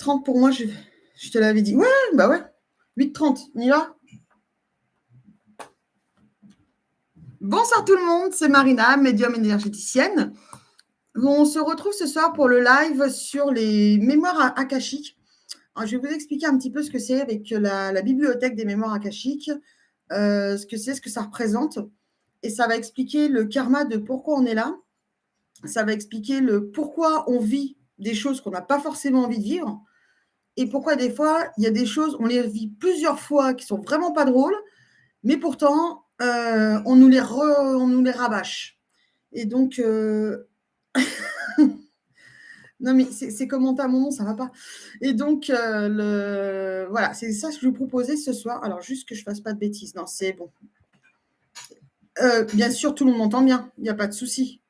8h30 pour moi, je te l'avais dit. Ouais, bah ouais. 8h30, on y va. Bonsoir tout le monde, c'est Marina, médium énergéticienne. On se retrouve ce soir pour le live sur les mémoires akashiques. Alors, je vais vous expliquer un petit peu ce que c'est avec la bibliothèque des mémoires akashiques, ce que c'est, ce que ça représente. Et ça va expliquer le karma de pourquoi on est là. Ça va expliquer le pourquoi on vit des choses qu'on n'a pas forcément envie de vivre. Et pourquoi des fois, il y a des choses, on les vit plusieurs fois qui sont vraiment pas drôles, mais pourtant, on nous les rabâche. Et donc, non, mais c'est commenté à mon nom, ça va pas. Et donc, voilà, c'est ça que je vous proposais ce soir. Alors, juste que je fasse pas de bêtises. Non, c'est bon. Bien sûr, tout le monde m'entend bien. Il n'y a pas de souci.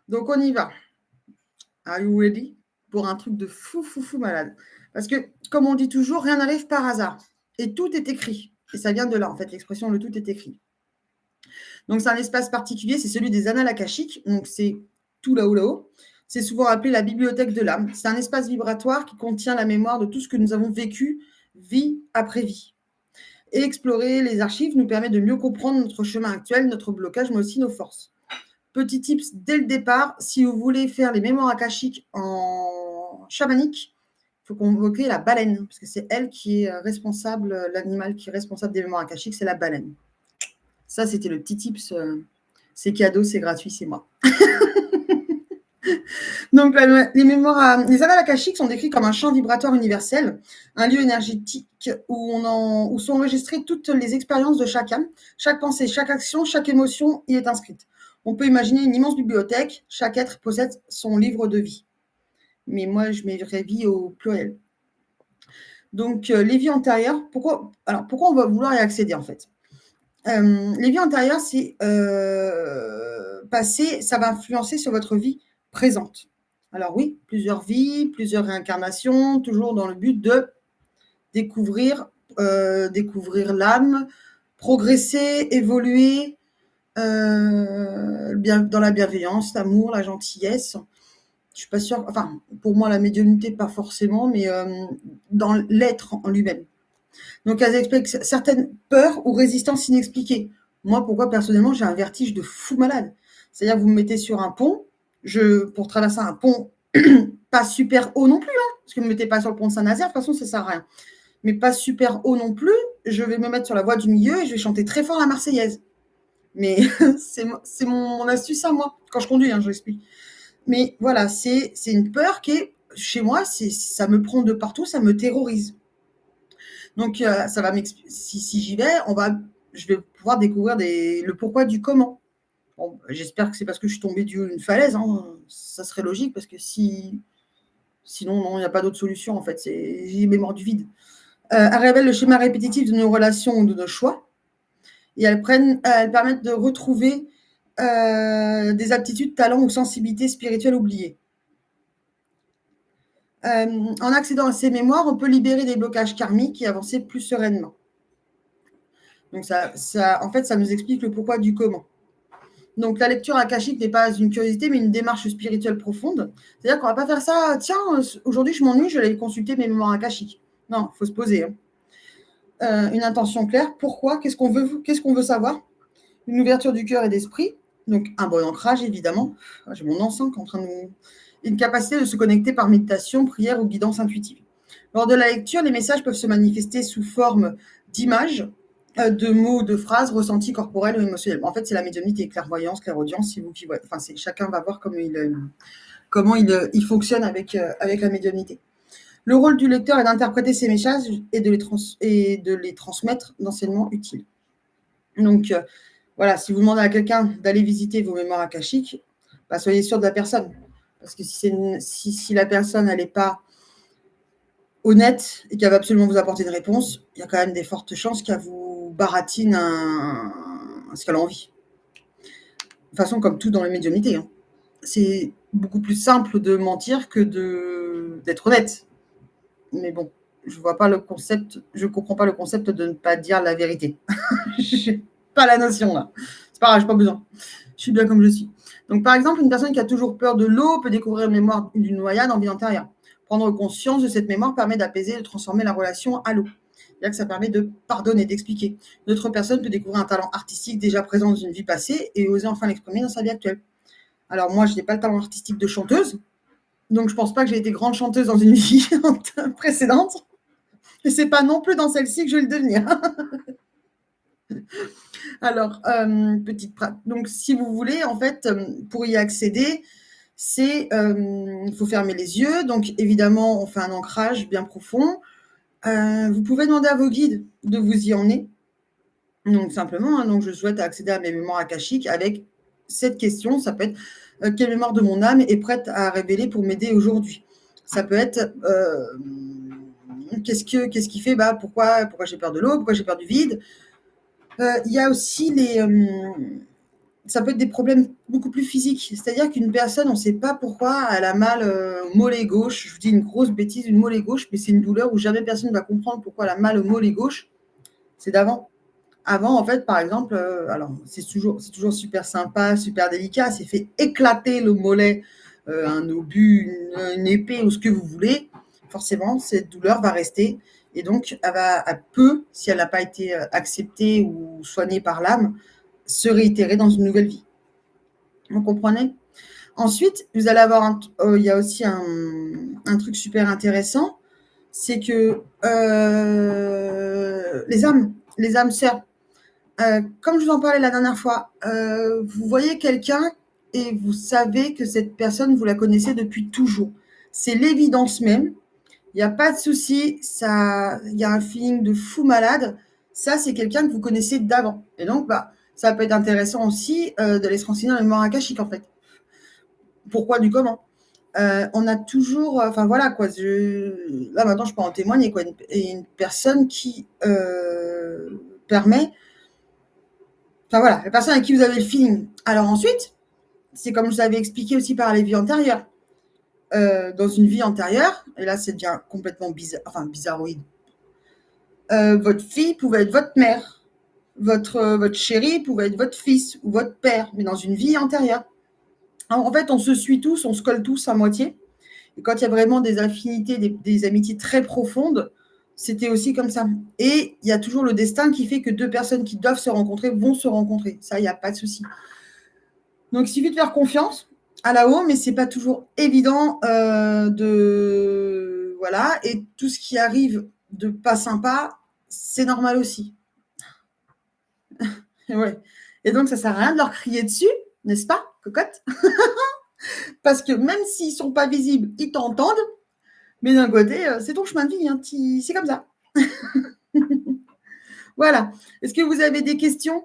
Donc, on y va. Are you ready? Pour un truc de fou malade. Parce que, comme on dit toujours, rien n'arrive par hasard. Et tout est écrit. Et ça vient de là, en fait, l'expression le tout est écrit. Donc, c'est un espace particulier, c'est celui des annales akashiques. Donc, c'est tout là-haut. C'est souvent appelé la bibliothèque de l'âme. C'est un espace vibratoire qui contient la mémoire de tout ce que nous avons vécu, vie après vie. Et explorer les archives nous permet de mieux comprendre notre chemin actuel, notre blocage, mais aussi nos forces. Petit tips dès le départ, si vous voulez faire les mémoires akashiques en chamanique, il faut convoquer la baleine, parce que c'est elle qui est responsable, l'animal qui est responsable des mémoires akashiques, c'est la baleine. Ça, c'était le petit tips. C'est cadeau, c'est gratuit, c'est moi. Donc, les annales akashiques sont décrits comme un champ vibratoire universel, un lieu énergétique où sont enregistrées toutes les expériences de chacun. Chaque pensée, chaque action, chaque émotion y est inscrite. On peut imaginer une immense bibliothèque. Chaque être possède son livre de vie. Mais moi, je mettrais vie au pluriel. Donc, les vies antérieures, pourquoi on va vouloir y accéder, en fait? Les vies antérieures, c'est passé, ça va influencer sur votre vie présente. Alors oui, plusieurs vies, plusieurs réincarnations, toujours dans le but de découvrir l'âme, progresser, évoluer dans la bienveillance, l'amour, la gentillesse. Je suis pas sûre, enfin, pour moi, la médiumnité, pas forcément, mais dans l'être en lui-même. Donc, elles expliquent certaines peurs ou résistances inexpliquées. Moi, pourquoi personnellement, j'ai un vertige de fou malade. C'est-à-dire, vous me mettez sur un pont, pour traverser un pont pas super haut non plus, hein, parce que ne me mettez pas sur le pont de Saint-Nazaire, de toute façon, ça sert à rien. Mais pas super haut non plus, je vais me mettre sur la voie du milieu et je vais chanter très fort la Marseillaise. Mais c'est mon astuce à moi. Quand je conduis, hein, je l'explique. Mais voilà, c'est une peur qui est, chez moi, ça me prend de partout, ça me terrorise. Donc, ça va si j'y vais, je vais pouvoir découvrir le pourquoi du comment. Bon, j'espère que c'est parce que je suis tombée d'une falaise, hein. Ça serait logique parce que sinon, non, il n'y a pas d'autre solution en fait. J'ai mémoire du vide. Elles révèlent le schéma répétitif de nos relations ou de nos choix. Et elles permettent de retrouver des aptitudes, talents ou sensibilités spirituelles oubliées. En accédant à ces mémoires, on peut libérer des blocages karmiques et avancer plus sereinement. Donc, en fait, ça nous explique le pourquoi du comment. Donc, la lecture akashique n'est pas une curiosité, mais une démarche spirituelle profonde. C'est-à-dire qu'on ne va pas faire ça, tiens, aujourd'hui, je m'ennuie, je vais aller consulter mes mémoires akashiques. Non, il faut se poser. Hein. Une intention claire, pourquoi, qu'est-ce qu'on veut savoir. Une ouverture du cœur et d'esprit, donc un bon ancrage, évidemment. J'ai mon encens qui est en train de nous... Une capacité de se connecter par méditation, prière ou guidance intuitive. Lors de la lecture, les messages peuvent se manifester sous forme d'images, de mots, de phrases ressenties corporelles ou émotionnelles. En fait, c'est la médiumnité, clairvoyance, clairaudience, c'est vous qui voyez. Enfin, chacun va voir comment il fonctionne avec la médiumnité. Le rôle du lecteur est d'interpréter ces messages et de les transmettre d'enseignements utiles. Donc, voilà, si vous demandez à quelqu'un d'aller visiter vos mémoires akashiques, bah, soyez sûr de la personne. Parce que si la personne n'est pas honnête et qu'elle va absolument vous apporter une réponse, il y a quand même des fortes chances qu'elle vous baratine ce qu'elle a envie. De toute façon, comme tout dans la médiumnité, hein. C'est beaucoup plus simple de mentir que d'être honnête. Mais bon, je comprends pas le concept de ne pas dire la vérité. J'ai pas la notion là. C'est pas grave, j'ai pas besoin. Je suis bien comme je suis. Donc, par exemple, une personne qui a toujours peur de l'eau peut découvrir une mémoire d'une noyade en vie antérieure. Prendre conscience de cette mémoire permet d'apaiser et de transformer la relation à l'eau. C'est-à-dire que ça permet de pardonner, d'expliquer. Une autre personne peut découvrir un talent artistique déjà présent dans une vie passée et oser enfin l'exprimer dans sa vie actuelle. Alors moi, je n'ai pas le talent artistique de chanteuse, donc je ne pense pas que j'ai été grande chanteuse dans une vie précédente. Et c'est pas non plus dans celle-ci que je vais le devenir. Alors, donc si vous voulez, en fait, pour y accéder, il faut fermer les yeux. Donc évidemment, on fait un ancrage bien profond. Vous pouvez demander à vos guides de vous y emmener. Donc simplement, donc je souhaite accéder à mes mémoires akashiques avec cette question. Ça peut être quelle mémoire de mon âme est prête à révéler pour m'aider aujourd'hui. Ça peut être qu'est-ce qui fait pourquoi j'ai peur de l'eau, pourquoi j'ai peur du vide. Il y a aussi ça peut être des problèmes beaucoup plus physiques. C'est-à-dire qu'une personne, on ne sait pas pourquoi elle a mal au mollet gauche. Je vous dis une grosse bêtise, une mollet gauche, mais c'est une douleur où jamais personne ne va comprendre pourquoi elle a mal au mollet gauche. C'est d'avant. Avant, en fait, par exemple, alors c'est toujours super sympa, super délicat. C'est fait éclater le mollet, un obus, une épée ou ce que vous voulez. Forcément, cette douleur va rester. Et donc, elle peut, si elle n'a pas été acceptée ou soignée par l'âme, se réitérer dans une nouvelle vie. Vous comprenez? Ensuite, vous allez avoir il y a aussi un truc super intéressant, c'est que les âmes sœurs, comme je vous en parlais la dernière fois, vous voyez quelqu'un et vous savez que cette personne, vous la connaissez depuis toujours. C'est l'évidence même. Il n'y a pas de souci, il y a un feeling de fou malade. Ça, c'est quelqu'un que vous connaissez d'avant. Et donc, ça peut être intéressant aussi d'aller se renseigner dans les mémoires akashiques, en fait. Pourquoi, du comment. On a toujours, enfin voilà quoi. Là maintenant, je peux en témoigner quoi. Une personne qui permet, enfin voilà, la personne avec qui vous avez le feeling. Alors ensuite, c'est comme je vous avais expliqué aussi par les vies antérieures. Dans une vie antérieure, et là, c'est devient complètement bizarre, enfin bizarroïde. Votre fille pouvait être votre mère, votre chéri pouvait être votre fils ou votre père, mais dans une vie antérieure. Alors, en fait, on se suit tous, on se colle tous à moitié. Et quand il y a vraiment des affinités, des amitiés très profondes, c'était aussi comme ça. Et il y a toujours le destin qui fait que deux personnes qui doivent se rencontrer vont se rencontrer. Ça, il n'y a pas de souci. Donc, il suffit de faire confiance à là-haut, mais c'est pas toujours évident voilà. Et tout ce qui arrive de pas sympa, c'est normal aussi. Ouais. Et donc, ça sert à rien de leur crier dessus, n'est-ce pas, cocotte? Parce que même s'ils sont pas visibles, ils t'entendent. Mais d'un côté, c'est ton chemin de vie, hein, c'est comme ça. Voilà. Est-ce que vous avez des questions?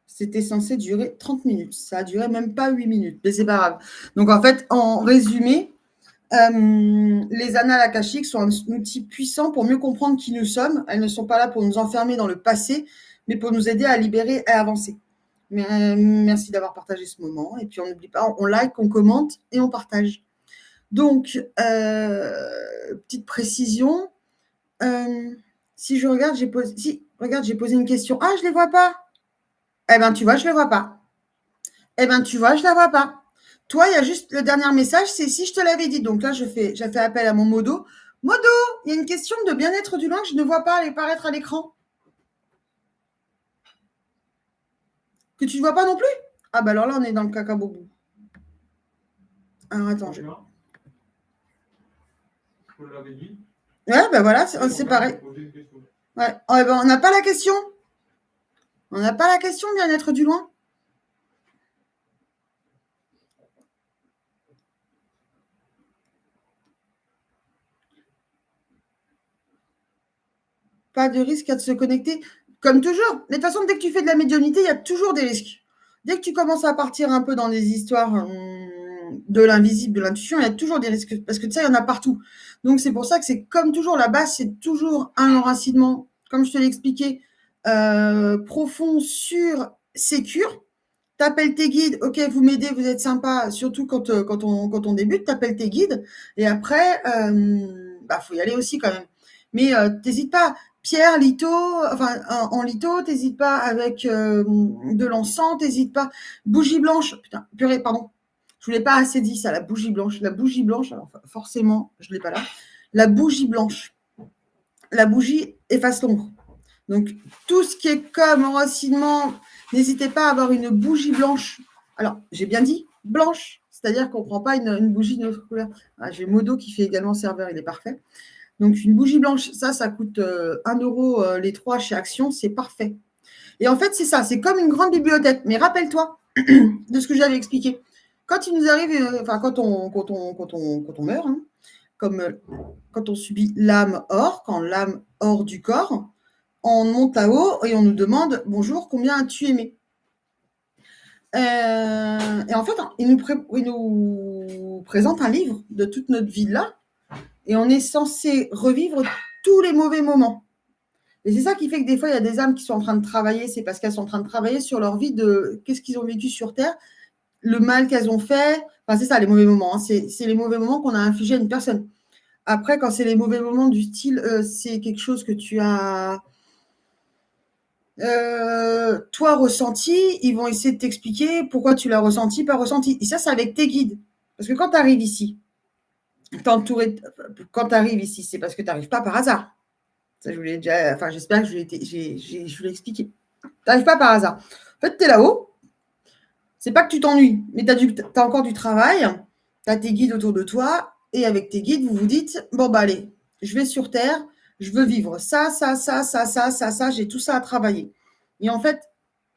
C'était censé durer 30 minutes. Ça a duré même pas 8 minutes, mais c'est pas grave. Donc, en fait, en résumé, les annales akashiques sont un outil puissant pour mieux comprendre qui nous sommes. Elles ne sont pas là pour nous enfermer dans le passé, mais pour nous aider à libérer et à avancer. Merci d'avoir partagé ce moment. Et puis, on n'oublie pas, on like, on commente et on partage. Donc, petite précision. Si je regarde, j'ai posé une question. Ah, je ne les vois pas. Eh bien, tu vois, je ne les vois pas. Eh bien, tu vois, je ne la vois pas. Toi, il y a juste le dernier message, c'est si je te l'avais dit. Donc là, j'ai fait appel à mon modo. Modo, il y a une question de bien-être du loin que je ne vois pas apparaître à l'écran. Que tu ne vois pas non plus? Ah, bah alors là, on est dans le cacabobo. Alors, attends. Je l'avais dit. Ouais, ben voilà, c'est pareil. Ouais. Oh, ben, on n'a pas la question. On n'a pas la question, bien-être du loin. Pas de risque à se connecter. Comme toujours. Mais de toute façon, dès que tu fais de la médiumnité, il y a toujours des risques. Dès que tu commences à partir un peu dans des histoires de l'invisible, de l'intuition, il y a toujours des risques. Parce que tu sais, il y en a partout. Donc, c'est pour ça que c'est comme toujours, la base, c'est toujours un enracinement, comme je te l'ai expliqué, profond, sûr, sécure. T'appelles tes guides, ok, vous m'aidez, vous êtes sympa, surtout quand on débute, t'appelles tes guides. Et après, faut y aller aussi quand même. Mais t'hésites pas. pierre, litho, enfin en litho, t'hésites pas avec de l'encens, t'hésites pas. Bougie blanche, putain, purée, pardon. Je ne vous l'ai pas assez dit ça, la bougie blanche. La bougie blanche, alors forcément, je ne l'ai pas là. La bougie blanche. La bougie efface l'ombre. Donc, tout ce qui est comme enracinement, n'hésitez pas à avoir une bougie blanche. Alors, j'ai bien dit blanche, c'est-à-dire qu'on ne prend pas une bougie d'une autre couleur. Ah, j'ai Modo qui fait également serveur, il est parfait. Donc, une bougie blanche, ça coûte 1 euro les 3 chez Action, c'est parfait. Et en fait, c'est ça, c'est comme une grande bibliothèque. Mais rappelle-toi de ce que j'avais expliqué. Quand il nous arrive, enfin, quand on meurt, hein, comme quand on subit l'âme hors, quand l'âme hors du corps, on monte là-haut et on nous demande bonjour, combien as-tu aimé et en fait, il nous présente un livre de toute notre vie là, et on est censé revivre tous les mauvais moments. Et c'est ça qui fait que des fois, il y a des âmes qui sont en train de travailler, c'est parce qu'elles sont en train de travailler sur leur vie de qu'est-ce qu'ils ont vécu sur Terre, le mal qu'elles ont fait. Enfin, c'est ça, les mauvais moments. Hein. C'est les mauvais moments qu'on a infligés à une personne. Après, quand c'est les mauvais moments du style, c'est quelque chose que tu as toi ressenti, ils vont essayer de t'expliquer pourquoi tu l'as ressenti, pas ressenti. Et ça, c'est avec tes guides. Parce que quand tu arrives ici, quand tu arrives ici, c'est parce que tu n'arrives pas par hasard. Ça, je voulais déjà, enfin, j'espère que je l'ai expliqué. Tu n'arrives pas par hasard. En fait, tu es là-haut. C'est pas que tu t'ennuies, mais tu as encore du travail. Tu as tes guides autour de toi. Et avec tes guides, vous vous dites, bon, bah allez, je vais sur Terre, je veux vivre ça, ça, ça, ça, ça, ça, ça, j'ai tout ça à travailler. Et en fait,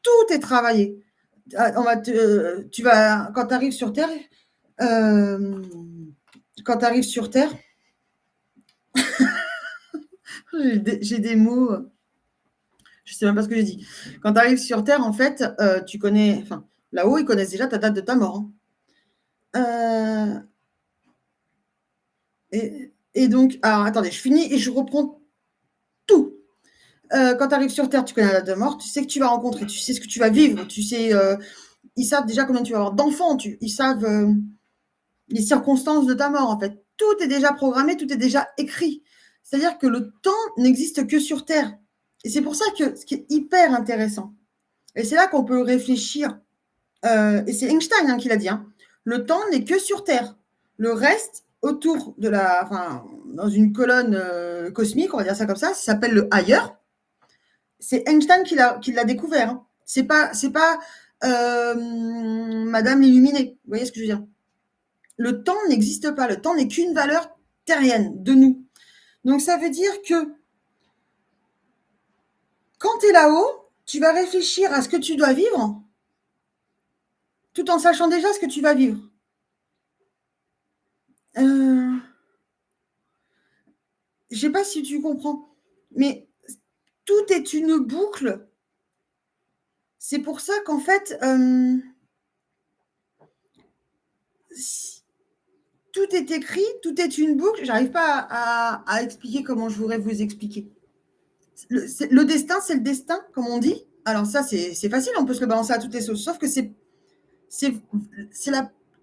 tout est travaillé. Tu vas, quand tu arrives sur Terre, j'ai des mots, je ne sais même pas ce que j'ai dit. Quand tu arrives sur Terre, en fait, tu connais, enfin, là-haut, ils connaissent déjà ta date de ta mort. Hein. Et donc, alors attendez, je finis et je reprends tout. Quand tu arrives sur Terre, tu connais la date de mort, tu sais que tu vas rencontrer, tu sais ce que tu vas vivre, tu sais, ils savent déjà combien tu vas avoir d'enfants, ils savent les circonstances de ta mort, en fait. Tout est déjà programmé, tout est déjà écrit. C'est-à-dire que le temps n'existe que sur Terre. Et c'est pour ça que ce qui est hyper intéressant, et c'est là qu'on peut réfléchir, et c'est Einstein qui l'a dit, hein, le temps n'est que sur Terre. Le reste, autour de dans une colonne cosmique, on va dire ça comme ça s'appelle le ailleurs. C'est Einstein qui l'a découvert. Hein. C'est pas Madame l'illuminée. Vous voyez ce que je veux dire? Le temps n'existe pas. Le temps n'est qu'une valeur terrienne de nous. Donc ça veut dire que quand tu es là-haut, tu vas réfléchir à ce que tu dois vivre, tout en sachant déjà ce que tu vas vivre. Je ne sais pas si tu comprends, mais tout est une boucle. C'est pour ça qu'en fait, tout est écrit, tout est une boucle. J'arrive pas à expliquer comment je voudrais vous expliquer. Le destin, c'est le destin, comme on dit. Alors ça, c'est facile, on peut se le balancer à toutes les sauces. Sauf que c'est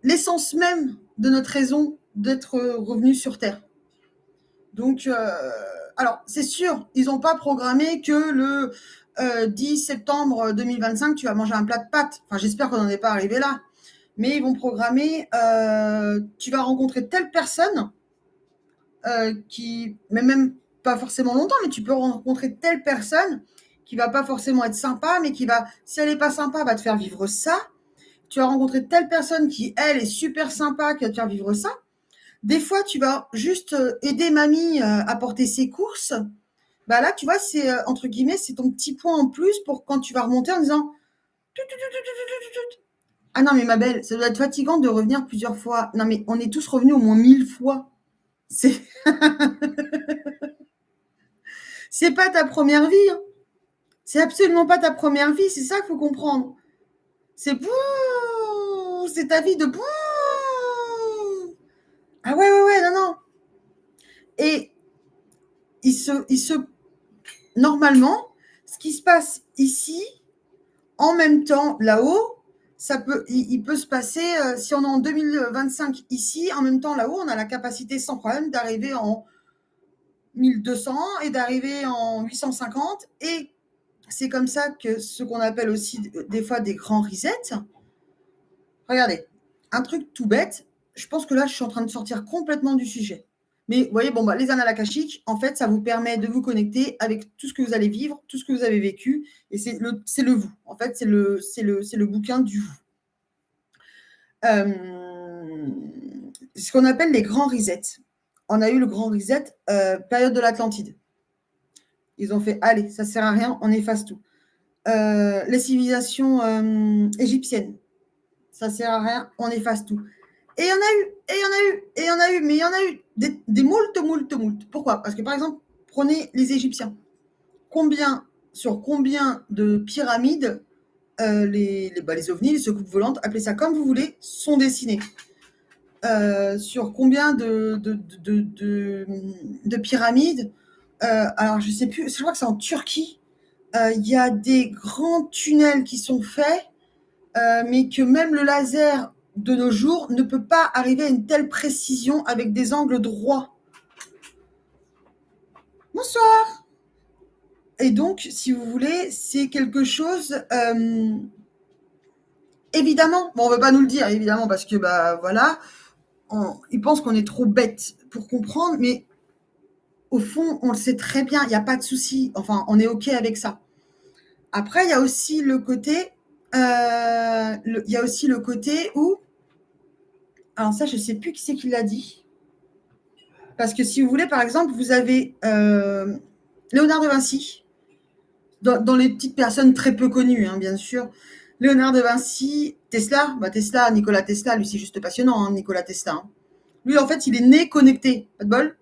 l'essence même de notre raison d'être revenu sur Terre. Donc, alors, c'est sûr, ils n'ont pas programmé que le 10 septembre 2025, tu vas manger un plat de pâtes. Enfin, j'espère qu'on n'en est pas arrivé là. Mais ils vont programmer, tu vas rencontrer telle personne qui, mais même pas forcément longtemps, mais tu peux rencontrer telle personne qui va pas forcément être sympa, mais qui va, si elle n'est pas sympa, va te faire vivre ça. Tu vas rencontrer telle personne qui, elle, est super sympa, qui va te faire vivre ça. Des fois, tu vas juste aider mamie à porter ses courses. Bah là, tu vois, c'est entre guillemets, c'est ton petit point en plus pour quand tu vas remonter en disant ah non, mais ma belle, ça doit être fatigant de revenir plusieurs fois. Non, mais on est tous revenus au moins 1000 fois. C'est c'est pas ta première vie. Hein. C'est absolument pas ta première vie. C'est ça qu'il faut comprendre. C'est c'est ta vie de ah ouais, non, non. Et normalement, ce qui se passe ici, en même temps, là-haut, il peut se passer, si on est en 2025 ici, en même temps, là-haut, on a la capacité sans problème d'arriver en 1200 et d'arriver en 850. Et c'est comme ça que ce qu'on appelle aussi des fois des grands resets. Regardez, un truc tout bête, je pense que là, je suis en train de sortir complètement du sujet. Mais vous voyez, bon, bah, les annales akashiques, en fait, ça vous permet de vous connecter avec tout ce que vous allez vivre, tout ce que vous avez vécu, et c'est le vous. En fait, c'est le bouquin du vous. Ce qu'on appelle les grands resets. On a eu le grand reset, période de l'Atlantide. Ils ont fait, allez, ça sert à rien, on efface tout. Les civilisations égyptiennes, ça sert à rien, on efface tout. Et il y en a eu, et il y en a eu, et il y en a eu, mais il y en a eu des moult. Pourquoi? Parce que par exemple, prenez les Égyptiens. Sur combien de pyramides les ovnis, les soucoupes volantes, appelez ça comme vous voulez, sont dessinés? Sur combien de pyramides? Alors, je ne sais plus, je crois que c'est en Turquie. Il y a des grands tunnels qui sont faits, mais que même le laser de nos jours ne peut pas arriver à une telle précision avec des angles droits. Bonsoir. Et donc, si vous voulez, c'est quelque chose. Évidemment, bon, on ne veut pas nous le dire, évidemment, parce que bah voilà, ils pensent qu'on est trop bête pour comprendre, mais au fond, on le sait très bien, il n'y a pas de souci. Enfin, on est OK avec ça. Après, il y a aussi le côté, il y a aussi le côté où, alors ça, je ne sais plus qui c'est qui l'a dit. Parce que si vous voulez, par exemple, vous avez Léonard de Vinci, dans les petites personnes très peu connues, hein, bien sûr. Léonard de Vinci, Tesla, Nikola Tesla, lui c'est juste passionnant, hein, Nikola Tesla. Hein. Lui, en fait, il est né connecté, pas de bol.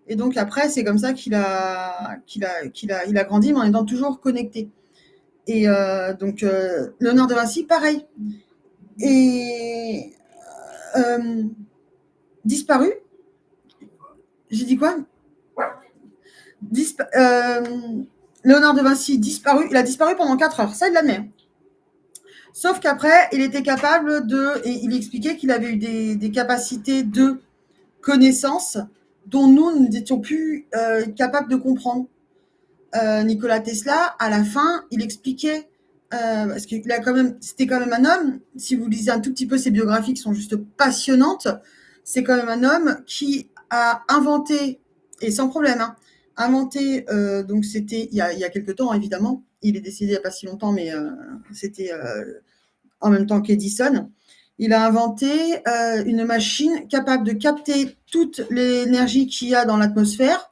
Et donc après, c'est comme ça qu'il a grandi, mais en étant toujours connecté. Et donc, Léonard de Vinci, pareil. Et disparu. J'ai dit quoi? Léonard de Vinci disparu. Il a disparu pendant 4 heures. Ça, il l'admet. Sauf qu'après, il était capable et il expliquait qu'il avait eu des capacités de connaissance dont nous n'étions plus capables de comprendre. Nikola Tesla, à la fin, il expliquait, parce que c'était quand même un homme, si vous lisez un tout petit peu ses biographies qui sont juste passionnantes, c'est quand même un homme qui a inventé, et sans problème, hein, inventé, donc c'était il y a quelques temps évidemment, il est décédé il n'y a pas si longtemps, mais c'était en même temps qu'Edison. Il a inventé une machine capable de capter toute l'énergie qu'il y a dans l'atmosphère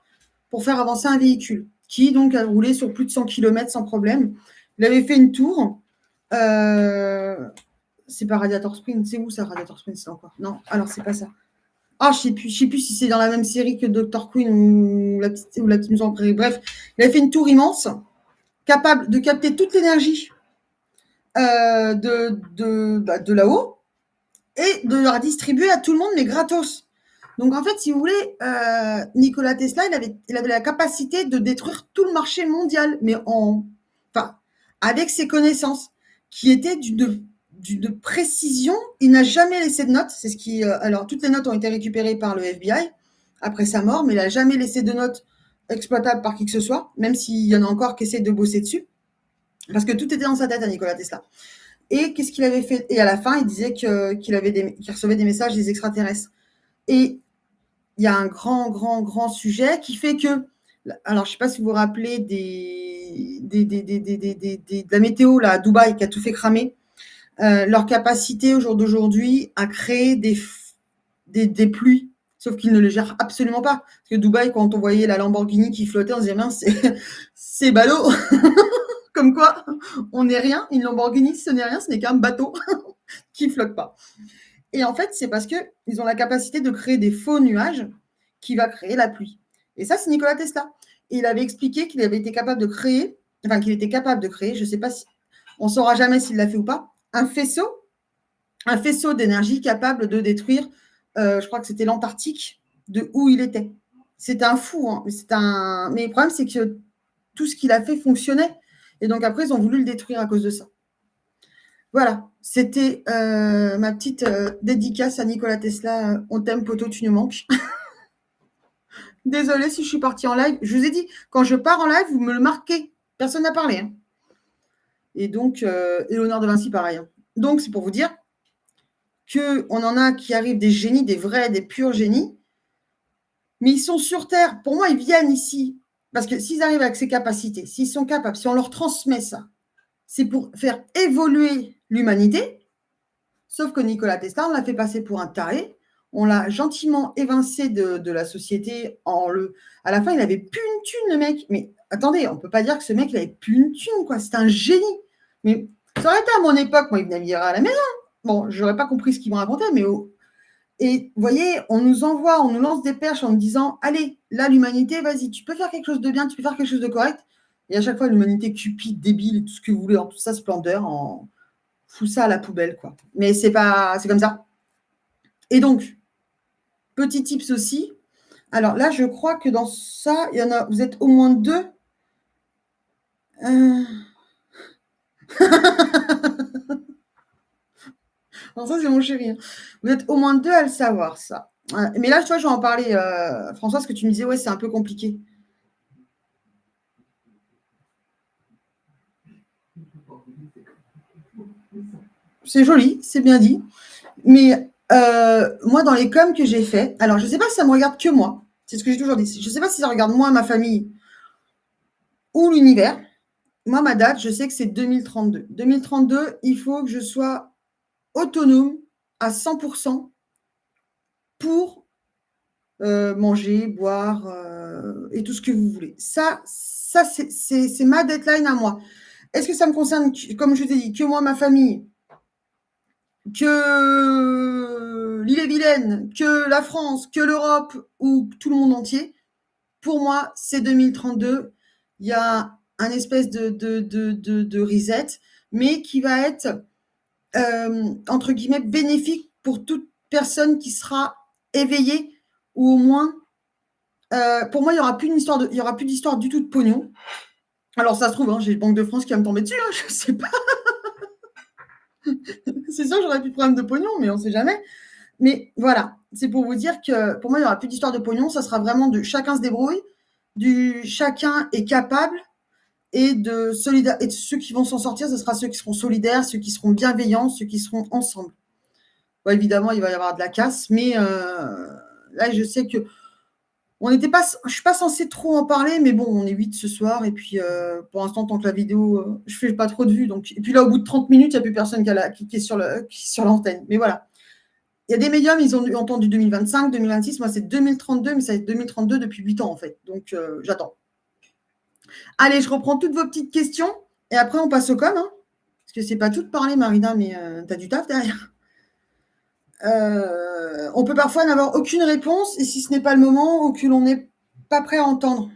pour faire avancer un véhicule, qui donc a roulé sur plus de 100 km sans problème. Il avait fait une tour. C'est pas Radiator Springs. C'est où ça, Radiator Springs, c'est encore? Non, alors c'est pas ça. Ah, je sais plus si c'est dans la même série que Dr. Queen ou la petite maison en prairie. Bref, il a fait une tour immense, capable de capter toute l'énergie de là-haut et de la distribuer à tout le monde, mais gratos. Donc en fait, si vous voulez, Nikola Tesla, il avait la capacité de détruire tout le marché mondial, mais avec ses connaissances, qui étaient d'une précision. Il n'a jamais laissé de notes. C'est ce qui, alors toutes les notes ont été récupérées par le FBI après sa mort, mais il n'a jamais laissé de notes exploitables par qui que ce soit, même s'il y en a encore qui essaient de bosser dessus, parce que tout était dans sa tête à Nikola Tesla. Et qu'est-ce qu'il avait fait? Et à la fin, il disait qu'il recevait des messages des extraterrestres. Et il y a un grand sujet qui fait que, alors je ne sais pas si vous vous rappelez de la météo là, à Dubaï qui a tout fait cramer, leur capacité au jour d'aujourd'hui à créer des pluies, sauf qu'ils ne le gèrent absolument pas. Parce que Dubaï, quand on voyait la Lamborghini qui flottait, on se disait, mince, c'est ballot. Comme quoi, on n'est rien, une Lamborghini, ce n'est rien, ce n'est qu'un bateau qui flotte pas. Et en fait, c'est parce qu'ils ont la capacité de créer des faux nuages qui va créer la pluie. Et ça, c'est Nikola Tesla. Et il avait expliqué qu'il avait été capable de créer, qu'il était capable de créer, je ne sais pas si, on ne saura jamais s'il l'a fait ou pas, un faisceau d'énergie capable de détruire, je crois que c'était l'Antarctique, de où il était. C'est un fou, hein. Mais le problème, c'est que tout ce qu'il a fait fonctionnait. Et donc après, ils ont voulu le détruire à cause de ça. Voilà, c'était ma petite dédicace à Nikola Tesla. On t'aime, poteau, tu nous manques. Désolée si je suis partie en live. Je vous ai dit, quand je pars en live, vous me le marquez. Personne n'a parlé. Hein. Et donc, Léonard de Vinci, pareil. Hein. Donc, c'est pour vous dire qu'on en a qui arrivent des génies, des vrais, des purs génies, mais ils sont sur Terre. Pour moi, ils viennent ici. Parce que s'ils arrivent avec ces capacités, s'ils sont capables, si on leur transmet ça, c'est pour faire évoluer l'humanité. Sauf que Nikola Tesla, on l'a fait passer pour un taré. On l'a gentiment évincé de la société. À la fin, il n'avait plus une thune, le mec. Mais attendez, on ne peut pas dire que ce mec, il n'avait plus une thune, quoi. C'est un génie. Mais ça aurait été à mon époque, moi, il venait me dire à la maison. Bon, je n'aurais pas compris ce qu'il me racontait, mais et vous voyez, on nous envoie, on nous lance des perches en nous disant, allez, là, l'humanité, vas-y, tu peux faire quelque chose de bien, tu peux faire quelque chose de correct. Et à chaque fois, l'humanité cupide, débile, et tout ce que vous voulez, en toute sa splendeur, fout ça à la poubelle, quoi. Mais c'est comme ça. Et donc, petit tips aussi. Alors là, je crois que dans ça, il y en a, vous êtes au moins 2. Alors ça, c'est mon chéri. Hein. Vous êtes au moins 2 à le savoir, ça. Mais là, tu vois, je vais en parler, François, ce que tu me disais, ouais, c'est un peu compliqué. C'est joli, c'est bien dit. Mais moi, dans les coms que j'ai fait, alors je ne sais pas si ça me regarde que moi. C'est ce que j'ai toujours dit. Je ne sais pas si ça regarde moi, ma famille ou l'univers. Moi, ma date, je sais que c'est 2032. 2032, il faut que je sois autonome à 100% pour manger, boire et tout ce que vous voulez. Ça c'est ma deadline à moi. Est-ce que ça me concerne, comme je vous ai dit, que moi, ma famille, que l'île-et-Vilaine, que la France, que l'Europe ou tout le monde entier? Pour moi, c'est 2032. Il y a un espèce de reset, mais qui va être, entre guillemets, bénéfique pour toute personne qui sera éveillée, ou au moins, pour moi, il n'y aura plus d'histoire du tout de pognon. Alors, ça se trouve, hein, j'ai le Banque de France qui va me tomber dessus, hein, je ne sais pas. C'est sûr, j'aurais plus de problème de pognon, mais on ne sait jamais. Mais voilà, c'est pour vous dire que pour moi, il n'y aura plus d'histoire de pognon. Ça sera vraiment de chacun se débrouille, du chacun est capable, et de ceux qui vont s'en sortir, ce sera ceux qui seront solidaires, ceux qui seront bienveillants, ceux qui seront ensemble. Bon, évidemment, il va y avoir de la casse, mais là, je sais que je ne suis pas censée trop en parler, mais bon, on est 8 ce soir, et puis pour l'instant, tant que la vidéo, je fais pas trop de vues, donc, et puis là, au bout de 30 minutes, il n'y a plus personne qui est sur l'antenne. Mais voilà. Il y a des médiums, ils ont entendu 2025, 2026, moi c'est 2032, mais ça va être 2032 depuis 8 ans en fait, donc j'attends. Allez, je reprends toutes vos petites questions, et après on passe au com, hein, parce que c'est pas tout de parler, Marina, mais tu as du taf derrière. On peut parfois n'avoir aucune réponse, et si ce n'est pas le moment, ou que l'on n'est pas prêt à entendre.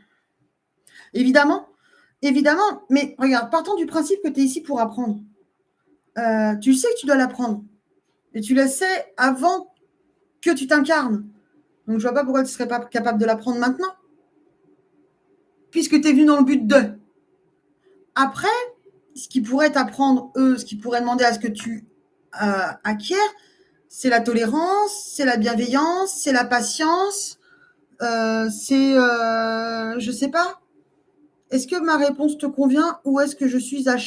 Évidemment, évidemment, mais regarde, partons du principe que tu es ici pour apprendre. Tu sais que tu dois l'apprendre, et tu le sais avant que tu t'incarnes. Donc, je ne vois pas pourquoi tu ne serais pas capable de l'apprendre maintenant, puisque tu es venu dans le but de. Après, ce qui pourrait t'apprendre, ce qui pourrait demander à ce que tu acquières, c'est la tolérance, c'est la bienveillance, c'est la patience, c'est, je ne sais pas. Est-ce que ma réponse te convient ou est-ce que je suis à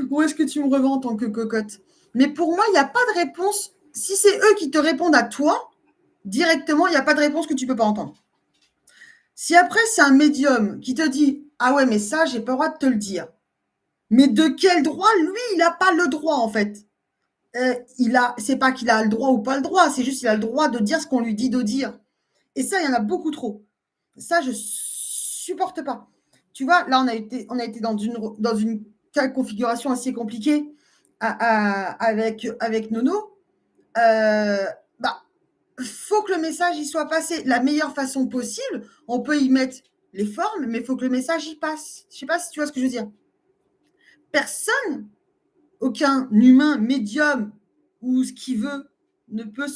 ou est-ce que tu me revends en tant que cocotte? Mais pour moi, il n'y a pas de réponse. Si c'est eux qui te répondent à toi, directement, il n'y a pas de réponse que tu ne peux pas entendre. Si après, c'est un médium qui te dit « Ah ouais, mais ça, j'ai pas le droit de te le dire. » Mais de quel droit? Lui, il n'a pas le droit, en fait. C'est pas qu'il a le droit ou pas le droit, c'est juste qu'il a le droit de dire ce qu'on lui dit de dire. Et ça, il y en a beaucoup trop. Ça, je supporte pas. Tu vois, là, on a été dans une configuration assez compliquée avec Nono. Bah, faut que le message y soit passé. La meilleure façon possible, on peut y mettre les formes, mais il faut que le message y passe. Je sais pas si tu vois ce que je veux dire. Personne, aucun humain, médium ou ce qui veut, ne peut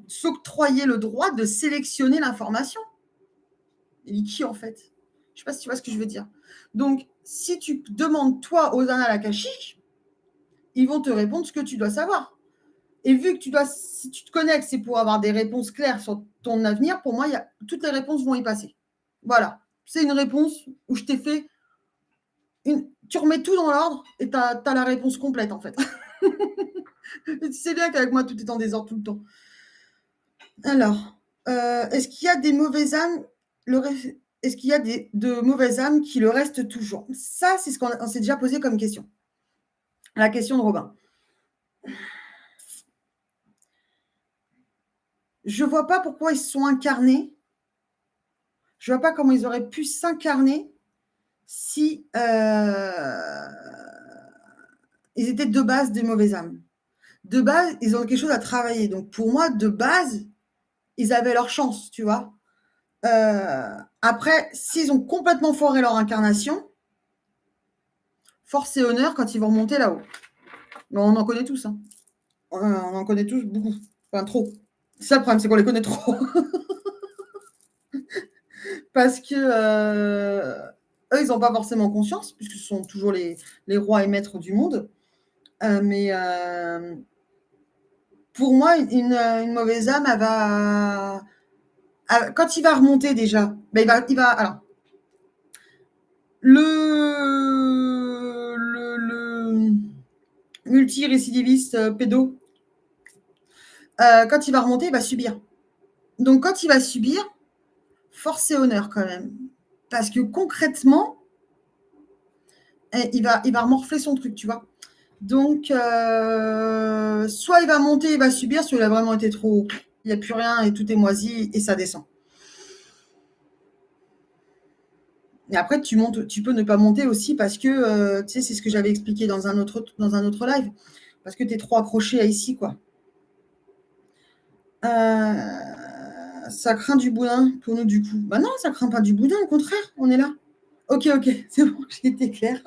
s'octroyer le droit de sélectionner l'information. Et qui, en fait? Je sais pas si tu vois ce que je veux dire. Donc, si tu demandes, toi, aux annales akashiques, ils vont te répondre ce que tu dois savoir. Et vu que si tu te connectes, c'est pour avoir des réponses claires sur ton avenir, pour moi, toutes les réponses vont y passer. Voilà. C'est une réponse où je t'ai fait tu remets tout dans l'ordre et tu as la réponse complète, en fait. Tu sais bien qu'avec moi, tout est en désordre tout le temps. Alors, est-ce qu'il y a des mauvaises âmes Est-ce qu'il y a de mauvaises âmes qui le restent toujours? Ça, c'est ce qu'on s'est déjà posé comme question. La question de Robin. Je ne vois pas pourquoi ils se sont incarnés. Je ne vois pas comment ils auraient pu s'incarner si ils étaient de base des mauvaises âmes. De base, ils ont quelque chose à travailler. Donc, pour moi, de base, ils avaient leur chance, tu vois. Après, s'ils ont complètement foiré leur incarnation, force et honneur quand ils vont remonter là-haut. Mais on en connaît tous. Hein. On en connaît tous beaucoup. Enfin, trop. C'est ça le problème, c'est qu'on les connaît trop. Parce que eux, ils n'ont pas forcément conscience, puisque ce sont toujours les rois et maîtres du monde. Mais pour moi, une mauvaise âme, elle va... quand il va remonter déjà, ben il va alors, le multirécidiviste pédo, quand il va remonter, il va subir. Donc, quand il va subir, force et honneur quand même. Parce que concrètement, il va morfler son truc, tu vois. Donc, soit il va monter, il va subir, soit il a vraiment été trop... Il n'y a plus rien et tout est moisi et ça descend. Et après, tu peux ne pas monter aussi parce que, tu sais, c'est ce que j'avais expliqué dans un autre live, parce que tu es trop accroché à ici, quoi. Ça craint du boudin pour nous, du coup. Bah non, ça craint pas du boudin, au contraire, on est là. Ok, c'est bon, j'ai été claire.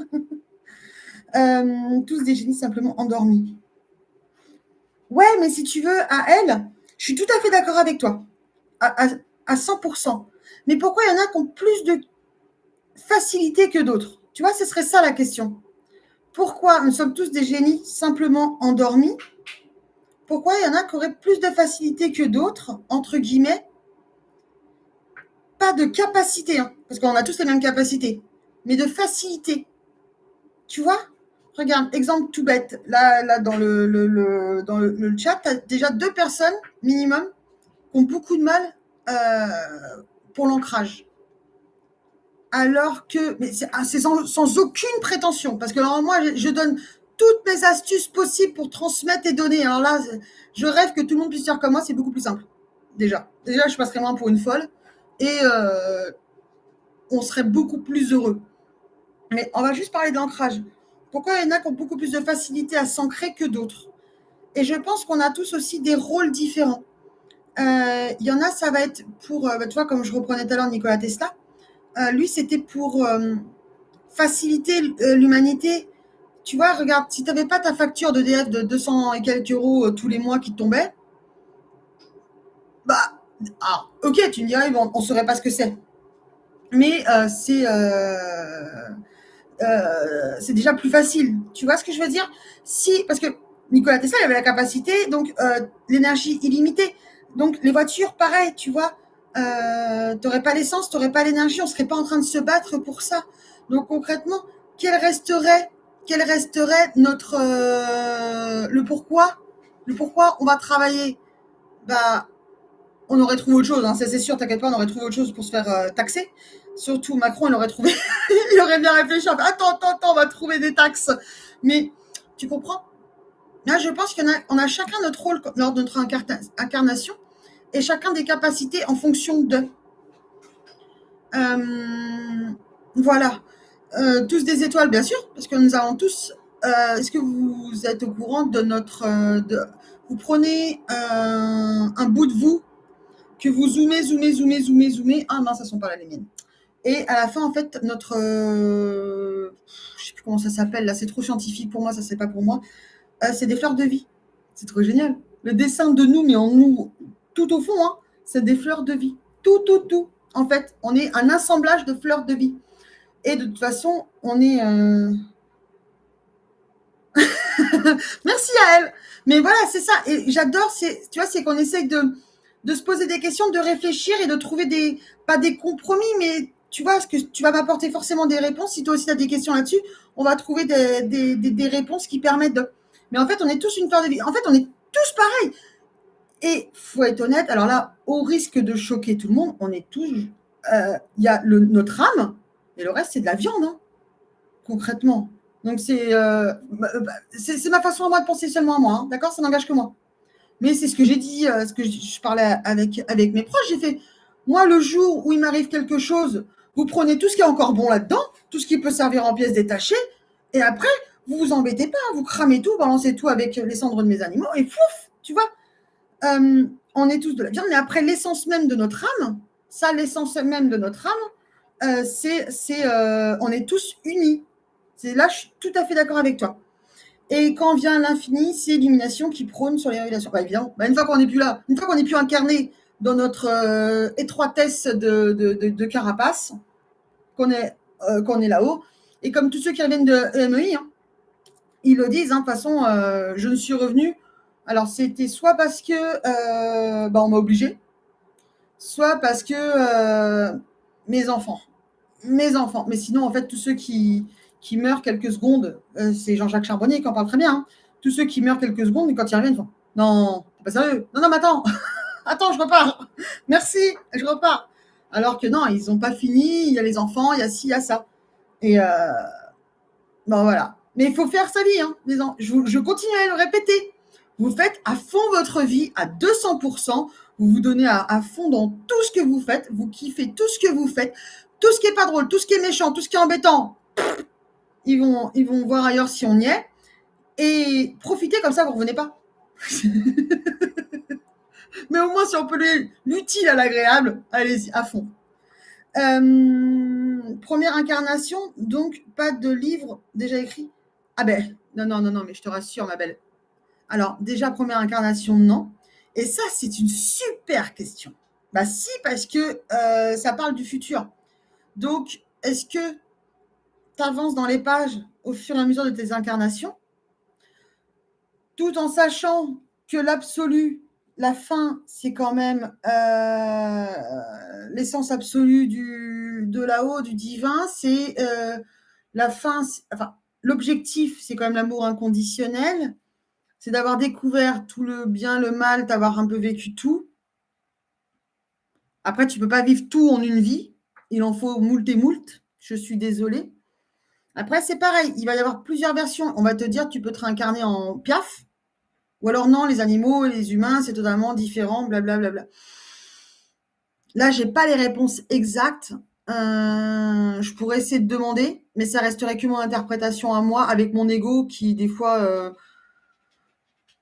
Tous des génies simplement endormis. Ouais, mais si tu veux, à elle, je suis tout à fait d'accord avec toi, à 100%. Mais pourquoi il y en a qui ont plus de facilité que d'autres? Tu vois, ce serait ça la question. Pourquoi nous sommes tous des génies simplement endormis? Pourquoi il y en a qui auraient plus de facilité que d'autres, entre guillemets? Pas de capacité, hein, parce qu'on a tous les mêmes capacités, mais de facilité. Tu vois? Regarde, exemple tout bête. Là dans le chat, tu as déjà 2 personnes minimum qui ont beaucoup de mal pour l'ancrage. Alors que, mais c'est sans aucune prétention, parce que alors, moi, je donne toutes mes astuces possibles pour transmettre et donner. Alors là, je rêve que tout le monde puisse faire comme moi, c'est beaucoup plus simple. Déjà, je passerais moins pour une folle et on serait beaucoup plus heureux. Mais on va juste parler de l'ancrage. Pourquoi il y en a qui ont beaucoup plus de facilité à s'ancrer que d'autres? Et je pense qu'on a tous aussi des rôles différents. Il y en a, ça va être pour, tu vois, comme je reprenais tout à l'heure Nikola Tesla, lui, c'était pour faciliter l'humanité. Tu vois, regarde, si tu n'avais pas ta facture d'EDF de 200 et quelques euros tous les mois qui te tombaient, bah, ok, tu me dirais, bon, on ne saurait pas ce que c'est. Mais c'est déjà plus facile. Tu vois ce que je veux dire? Parce que Nikola Tesla, il avait la capacité, donc l'énergie illimitée. Donc les voitures, pareil, tu vois, tu n'aurais pas l'essence, tu n'aurais pas l'énergie, on ne serait pas en train de se battre pour ça. Donc concrètement, quel resterait notre le pourquoi on va travailler? Bah, on aurait trouvé autre chose, hein, c'est sûr, t'inquiète pas, on aurait trouvé autre chose pour se faire taxer. Surtout Macron, il aurait trouvé, il aurait bien réfléchi. Attends, on va trouver des taxes. Mais tu comprends? Là, je pense qu'on a chacun notre rôle lors de notre incarnation et chacun des capacités en fonction de. Voilà. Tous des étoiles, bien sûr, parce que nous avons tous. Est-ce que vous êtes au courant de notre. Vous prenez un bout de vous que vous zoomez. Ah non, ça ne sont pas là les miennes. Et à la fin, en fait, notre... je ne sais plus comment ça s'appelle, là, c'est trop scientifique pour moi, ça, c'est pas pour moi. C'est des fleurs de vie. C'est trop génial. Le dessin de nous, mais en nous, tout au fond, hein, c'est des fleurs de vie. Tout. En fait, on est un assemblage de fleurs de vie. Et de toute façon, on est... Merci à elle. Mais voilà, c'est ça. Et j'adore, tu vois, c'est qu'on essaye de se poser des questions, de réfléchir et de trouver pas des compromis, mais tu vois, ce que tu vas m'apporter forcément des réponses. Si toi aussi tu as des questions là-dessus, on va trouver des réponses qui permettent de. Mais en fait, on est tous une fleur de vie. En fait, on est tous pareils. Et faut être honnête, alors là, au risque de choquer tout le monde, on est tous. Il y a notre âme, et le reste, c'est de la viande, hein, concrètement. Donc, c'est ma façon à moi de penser seulement à moi, hein, d'accord? Ça n'engage que moi. Mais c'est ce que j'ai dit, ce que je parlais avec mes proches. J'ai fait, moi, le jour où il m'arrive quelque chose, vous prenez tout ce qui est encore bon là-dedans, tout ce qui peut servir en pièces détachées, et après, vous vous embêtez pas, vous cramez tout, balancez tout avec les cendres de mes animaux, et pouf, tu vois, on est tous de la viande, mais après, l'essence même de notre âme, ça, l'essence même de notre âme, on est tous unis. Là, je suis tout à fait d'accord avec toi. Et quand vient l'infini, c'est l'illumination qui prône sur les révélations. Bah, évidemment, une fois qu'on n'est plus là, une fois qu'on n'est plus incarné dans notre étroitesse de carapace, qu'on est là-haut, et comme tous ceux qui reviennent de EMEI, hein, ils le disent, hein, de toute façon, je ne suis revenu. Alors, c'était soit parce que on m'a obligé, soit parce que mes enfants. Mais sinon, en fait, tous ceux qui meurent quelques secondes, c'est Jean-Jacques Charbonnier qui en parle très bien. Hein. Tous ceux qui meurent quelques secondes, quand ils reviennent, ils font non, c'est pas sérieux. Non, mais attends, attends, je repars. Merci, je repars. Alors que non, ils n'ont pas fini. Il y a les enfants, il y a ci, il y a ça. Et voilà. Mais il faut faire sa vie. Hein, je continue à le répéter. Vous faites à fond votre vie, à 200%. Vous vous donnez à fond dans tout ce que vous faites. Vous kiffez tout ce que vous faites. Tout ce qui est pas drôle, tout ce qui est méchant, tout ce qui est embêtant, ils vont voir ailleurs si on y est. Et profitez, comme ça, vous ne revenez pas. Mais au moins, si on peut l'utile à l'agréable, allez-y, à fond. Première incarnation, donc pas de livre déjà écrit. Ah ben, non, mais je te rassure, ma belle. Alors, déjà, première incarnation, non. Et ça, c'est une super question. Bah si, parce que ça parle du futur. Donc, est-ce que tu avances dans les pages au fur et à mesure de tes incarnations, tout en sachant que l'absolu, la fin, c'est quand même l'essence absolue de là-haut, du divin, c'est la fin, enfin, l'objectif, c'est quand même l'amour inconditionnel, c'est d'avoir découvert tout le bien, le mal, d'avoir un peu vécu tout. Après, tu ne peux pas vivre tout en une vie, il en faut moult et moult, je suis désolée. Après, c'est pareil, il va y avoir plusieurs versions. On va te dire, tu peux te réincarner en Piaf, ou alors non, les animaux et les humains, c'est totalement différent, blablabla. Là, je n'ai pas les réponses exactes. Je pourrais essayer de demander, mais ça resterait que mon interprétation à moi, avec mon ego qui, des fois,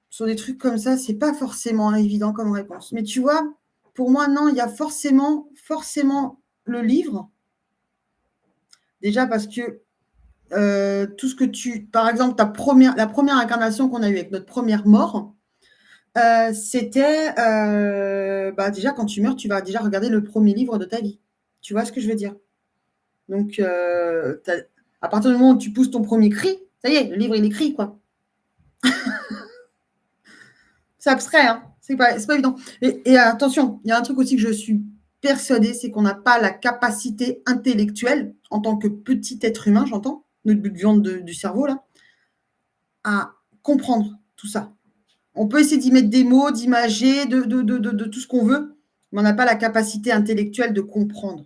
sur des trucs comme ça, c'est pas forcément évident comme réponse. Mais tu vois, pour moi, non, il y a forcément le livre. Déjà parce que tout ce que par exemple, la première incarnation qu'on a eue avec notre première mort, c'était déjà quand tu meurs, tu vas déjà regarder le premier livre de ta vie. Tu vois ce que je veux dire? Donc, à partir du moment où tu pousses ton premier cri, ça y est, le livre il est écrit, quoi. C'est abstrait, hein. C'est pas évident. Et attention, il y a un truc aussi que je suis persuadée, c'est qu'on n'a pas la capacité intellectuelle, en tant que petit être humain, j'entends, notre but de viande du cerveau, là, à comprendre tout ça. On peut essayer d'y mettre des mots, d'imager, de tout ce qu'on veut, mais on n'a pas la capacité intellectuelle de comprendre.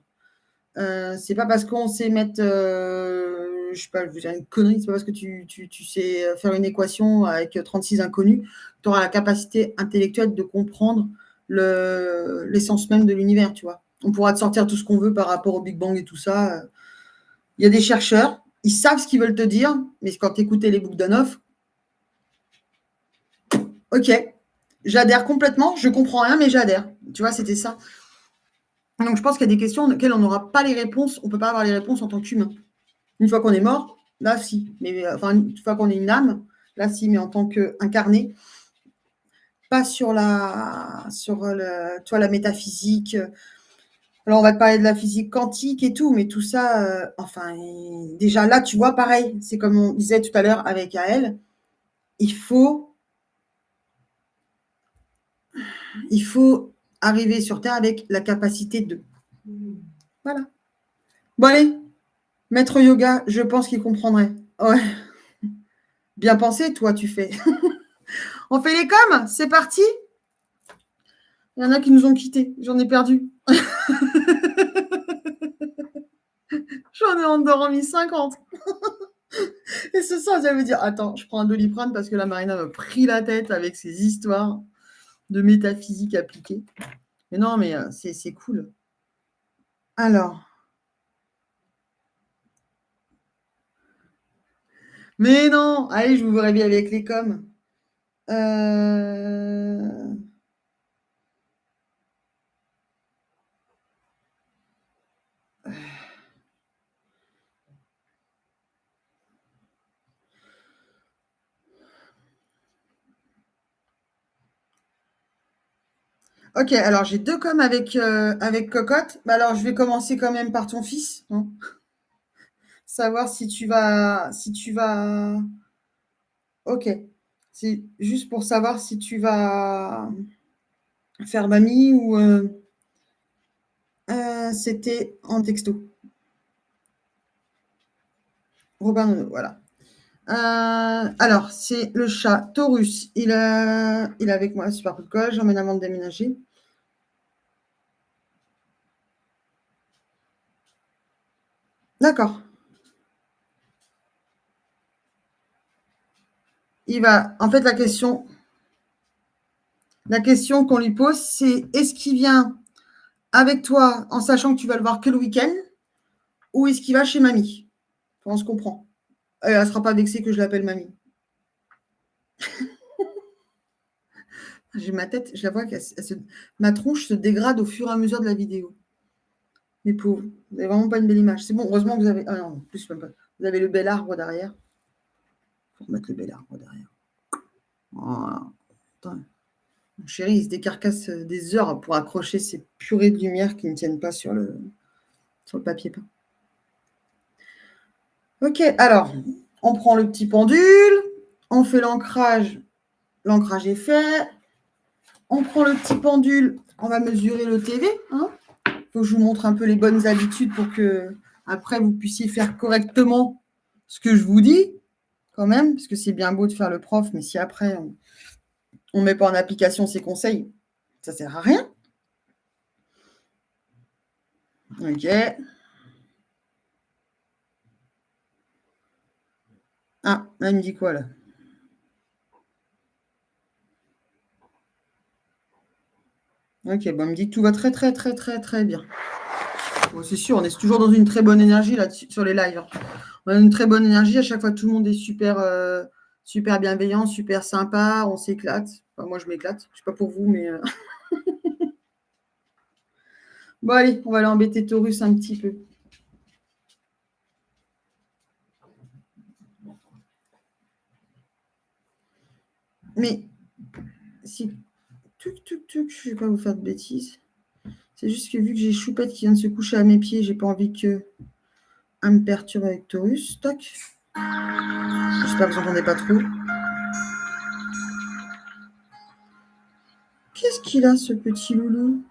C'est pas parce qu'on sait mettre, je sais pas, je vous dire une connerie, c'est pas parce que tu sais faire une équation avec 36 inconnus, tu auras la capacité intellectuelle de comprendre l'essence même de l'univers, tu vois. On pourra te sortir tout ce qu'on veut par rapport au Big Bang et tout ça. Il y a des chercheurs, ils savent ce qu'ils veulent te dire, mais quand tu écoutais les Bogdanov, ok, j'adhère complètement, je comprends rien, mais j'adhère. Tu vois, c'était ça. Donc, je pense qu'il y a des questions auxquelles on n'aura pas les réponses, on ne peut pas avoir les réponses en tant qu'humain. Une fois qu'on est mort, là, si. Mais une fois qu'on est une âme, là, si, mais en tant qu'incarné, pas sur la métaphysique. Alors, on va te parler de la physique quantique et tout, mais tout ça, déjà là, tu vois, pareil, c'est comme on disait tout à l'heure avec Aël, il faut arriver sur Terre avec la capacité de. Voilà. Bon, allez, maître yoga, je pense qu'il comprendrait. Ouais. Bien pensé, toi, tu fais. On fait les coms, c'est parti. Il y en a qui nous ont quittés, j'en ai perdu. J'en ai endormi 50. Et ce soir, j'allais me dire, attends, je prends un Doliprane parce que la Marina m'a pris la tête avec ses histoires de métaphysique appliquée. Mais non, mais c'est cool. Alors. Mais non, allez, je vous réveille avec les coms. Ok, alors j'ai 2 coms avec Cocotte. Bah alors, je vais commencer quand même par ton fils, hein. Savoir si tu vas ok. C'est juste pour savoir si tu vas faire mamie ou c'était en texto. Robin Nono, voilà. Alors, c'est le chat Taurus. Il est avec moi, super coup de colle. J'emmène avant de déménager. D'accord. Il va. En fait, la question qu'on lui pose, c'est est-ce qu'il vient avec toi en sachant que tu vas le voir que le week-end ou est-ce qu'il va chez mamie? Enfin, on se comprend. Elle ne sera pas vexée que je l'appelle mamie. J'ai ma tête, je la vois, ma tronche se dégrade au fur et à mesure de la vidéo. Les pauvres, vous n'avez vraiment pas une belle image. C'est bon, heureusement que vous avez. Ah non, plus même pas. Vous avez le bel arbre derrière. Il faut remettre le bel arbre derrière. Voilà. Attends. Mon chéri, il se décarcasse des heures pour accrocher ces purées de lumière qui ne tiennent pas sur le papier peint. Ok, alors, on prend le petit pendule, on fait l'ancrage. L'ancrage est fait. On prend le petit pendule, on va mesurer le TV. Hein. Faut que je vous montre un peu les bonnes habitudes pour que après vous puissiez faire correctement ce que je vous dis, quand même, parce que c'est bien beau de faire le prof, mais si après on ne met pas en application ces conseils, ça ne sert à rien. Ok. Ah, là, il me dit quoi là? Ok, bon, il me dit que tout va très très très très très bien. Bon, c'est sûr, on est toujours dans une très bonne énergie là sur les lives. On a une très bonne énergie. À chaque fois, tout le monde est super, super bienveillant, super sympa. On s'éclate. Enfin, moi, je m'éclate. Je ne sais pas pour vous, mais. Bon, allez, on va aller embêter Taurus un petit peu. Mais si. Tuc, tuc, tuc, je ne vais pas vous faire de bêtises. C'est juste que vu que j'ai Choupette qui vient de se coucher à mes pieds, j'ai pas envie qu'elle me perturbe avec Taurus. Toc. J'espère que vous n'entendez pas trop. Qu'est-ce qu'il a, ce petit loulou?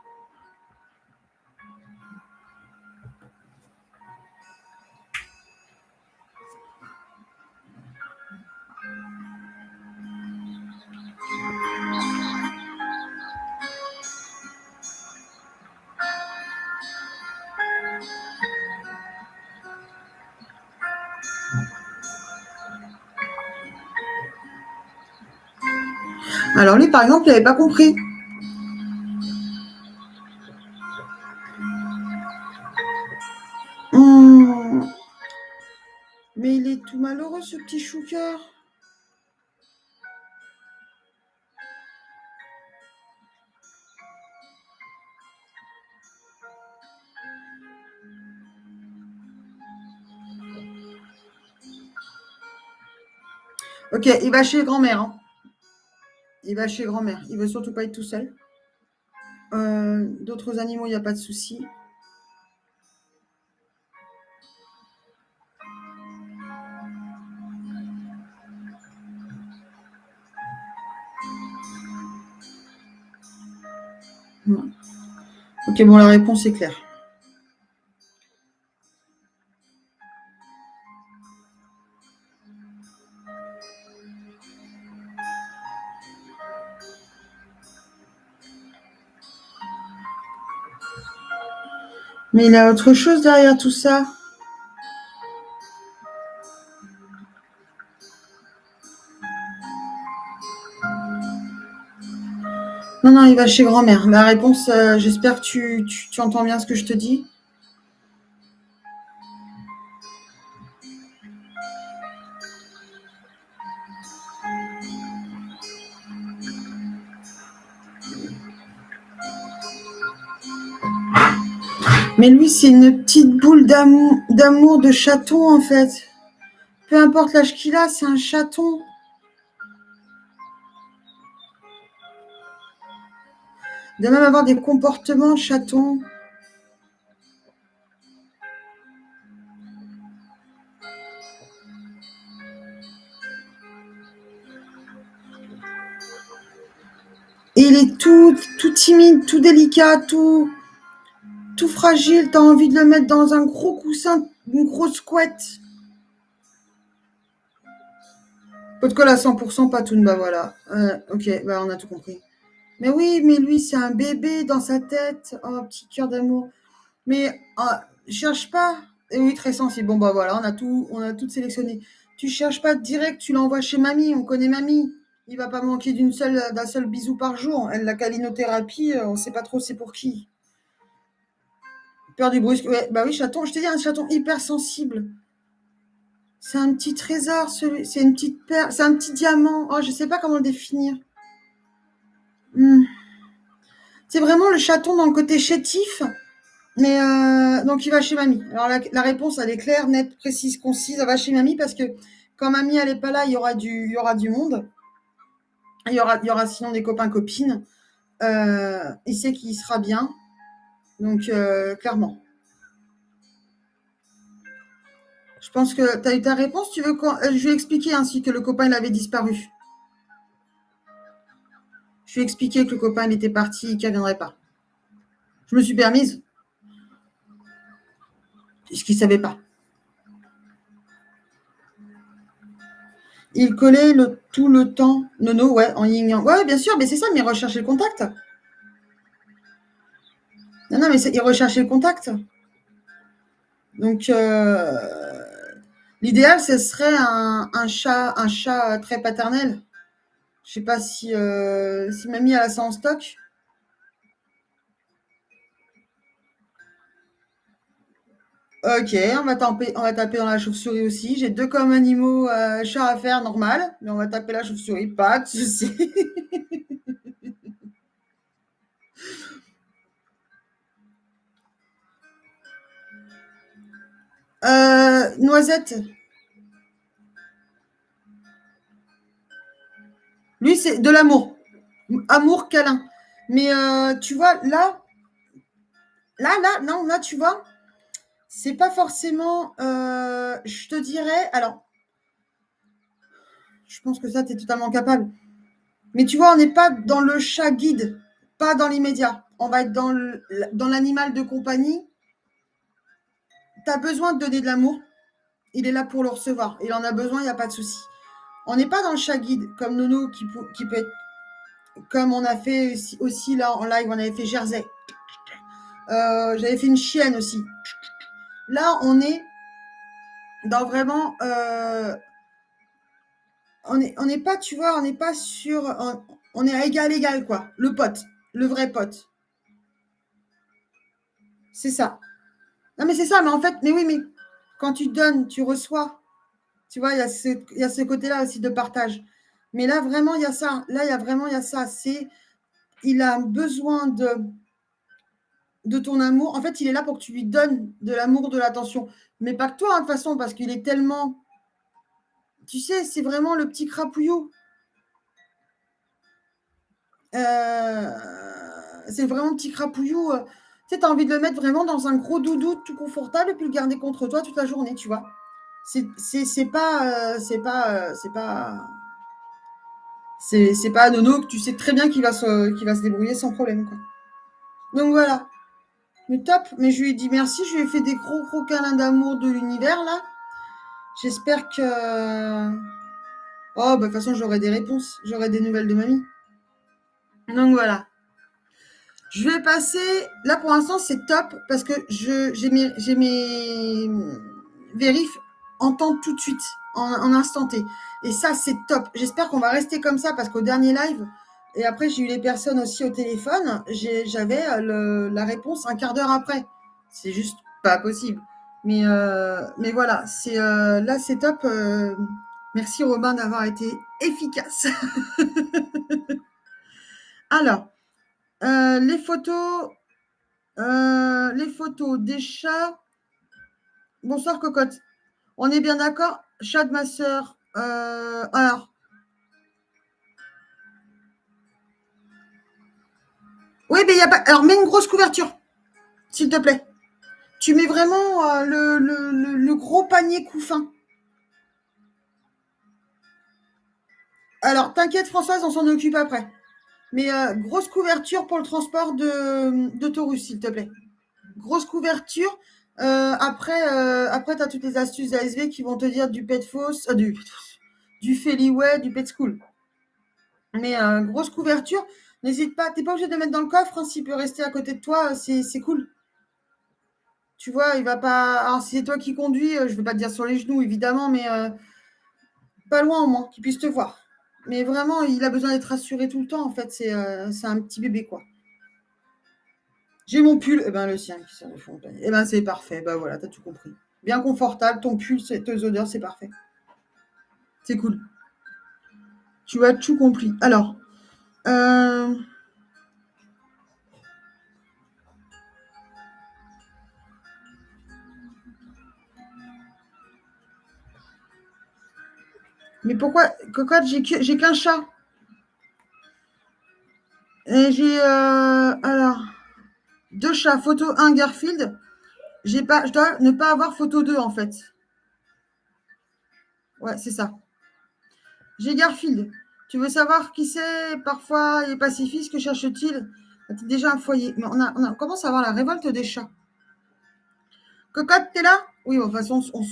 Alors lui, par exemple, il n'avait pas compris. Mais il est tout malheureux, ce petit choucœur. Ok, il va chez grand-mère. Hein. Il va chez grand-mère. Il veut surtout pas être tout seul. D'autres animaux, il n'y a pas de souci. Ok, bon, la réponse est claire. Mais il y a autre chose derrière tout ça. Non, non, il va chez grand-mère. La réponse, j'espère que tu entends bien ce que je te dis. Mais lui, c'est une petite boule d'amour de chaton, en fait. Peu importe l'âge qu'il a, c'est un chaton. Il doit même avoir des comportements chatons. Et il est tout timide, tout délicat, tout fragile. T'as envie de le mettre dans un gros coussin, une grosse couette. Pot de colle à 100%, Patoun, bah voilà. Ok, bah on a tout compris. Mais oui, mais lui, c'est un bébé dans sa tête. Oh, petit cœur d'amour. Mais cherche pas. Et oui, très sensible. Bon, bah voilà, on a tout sélectionné. Tu cherches pas direct, tu l'envoies chez mamie. On connaît mamie. Il va pas manquer d'un seul bisou par jour. Elle, la calinothérapie, on sait pas trop c'est pour qui. Peur du brusque. Ouais, bah oui, chaton. Je t'ai dit, un chaton hyper sensible. C'est un petit trésor, c'est une petite perle. C'est un petit diamant. Oh, je sais pas comment le définir. C'est vraiment le chaton dans le côté chétif. Mais donc il va chez mamie. Alors la réponse, elle est claire, nette, précise, concise. Elle va chez mamie parce que quand mamie elle est pas là, il y aura du monde. Il y aura sinon des copains copines. Il sait qu'il sera bien. Donc clairement. Je pense que tu as eu ta réponse. Tu veux je lui ai expliqué ainsi que le copain il avait disparu. Je lui ai expliqué que le copain il était parti et qu'il ne reviendrait pas. Je me suis permise. Ce qu'il ne savait pas. Il collait tout le temps. Nono, ouais, en yin-yang. Ouais, bien sûr, mais c'est ça, mais il recherchait le contact. Non, non, mais il recherchait le contact. Donc, l'idéal, ce serait un chat très paternel. Je sais pas si mamie a ça en stock. Ok, on va taper dans la chauve-souris aussi. J'ai deux comme animaux, chat à faire, normal. Mais on va taper la chauve-souris, pas de souci. Noisette. Lui, c'est de l'amour. Amour, câlin. Mais tu vois, non, là, tu vois, c'est pas forcément, je te dirais, alors, je pense que ça, tu es totalement capable. Mais tu vois, on n'est pas dans le chat guide, pas dans l'immédiat. On va être dans l'animal de compagnie. Tu as besoin de donner de l'amour. Il est là pour le recevoir. Il en a besoin, il n'y a pas de souci. On n'est pas dans le chat guide, comme Nono, qui peut être, comme on a fait aussi là en live, on avait fait Jersey. J'avais fait une chienne aussi. Là, on est dans vraiment. On n'est pas, tu vois, on n'est pas sur. On est à égal, quoi. Le pote, le vrai pote. C'est ça. Non, mais c'est ça, mais en fait, mais oui, mais quand tu donnes, tu reçois. Tu vois, il y a ce côté-là aussi de partage. Mais là, vraiment, il y a ça. Là, il y a ça. Il a besoin de ton amour. En fait, il est là pour que tu lui donnes de l'amour, de l'attention. Mais pas que toi, hein, de toute façon, parce qu'il est tellement. Tu sais, c'est vraiment le petit crapouillot. C'est vraiment un petit crapouillou. Tu sais, tu as envie de le mettre vraiment dans un gros doudou tout confortable et puis le garder contre toi toute la journée, tu vois. C'est pas. C'est pas Nono que tu sais très bien qu'il va se débrouiller sans problème, quoi. Donc voilà. Mais top. Mais je lui ai dit merci. Je lui ai fait des gros câlins d'amour de l'univers, là. J'espère que... Oh, bah, de toute façon, j'aurai des réponses. J'aurai des nouvelles de mamie. Donc voilà. Je vais passer... Là, pour l'instant, c'est top parce que j'ai mes vérifs en temps tout de suite, en instant T. Et ça, c'est top. J'espère qu'on va rester comme ça parce qu'au dernier live, et après, j'ai eu les personnes aussi au téléphone, j'avais la réponse un quart d'heure après. C'est juste pas possible. Mais voilà, là, c'est top. Merci Robin d'avoir été efficace. Alors, les photos des chats. Bonsoir Cocotte. On est bien d'accord? Chat de ma sœur. Alors. Oui, mais il n'y a pas. Alors, mets une grosse couverture, s'il te plaît. Tu mets vraiment le gros panier couffin. Alors, t'inquiète, Françoise, on s'en occupe après. Mais grosse couverture pour le transport de Taurus, s'il te plaît. Grosse couverture. Après, tu as toutes les astuces d'ASV qui vont te dire du pet foss, du Feliway, du pet school. Mais grosse couverture. N'hésite pas. Tu n'es pas obligé de le mettre dans le coffre. Hein, s'il peut rester à côté de toi, c'est cool. Tu vois, il va pas. Alors, si c'est toi qui conduis, je ne vais pas te dire sur les genoux, évidemment, mais pas loin au moins, qu'il puisse te voir. Mais vraiment, il a besoin d'être rassuré tout le temps, en fait. C'est un petit bébé, quoi. J'ai mon pull, eh ben, le sien qui sert de fond. Eh ben, c'est parfait. Ben voilà, t'as tout compris. Bien confortable, ton pull, tes odeurs, c'est parfait. C'est cool. Tu as tout compris. Alors, mais pourquoi, Cocotte, j'ai qu'un chat. Et j'ai, alors, 2 chats. Photo 1, Garfield. Je dois ne pas avoir photo 2, en fait. Ouais, c'est ça. J'ai Garfield. Tu veux savoir qui c'est? Parfois, il est pacifiste. Que cherche-t-il? A-t-il déjà un foyer? Mais on commence à avoir la révolte des chats. Cocotte, t'es là? Oui, bon, de toute façon, on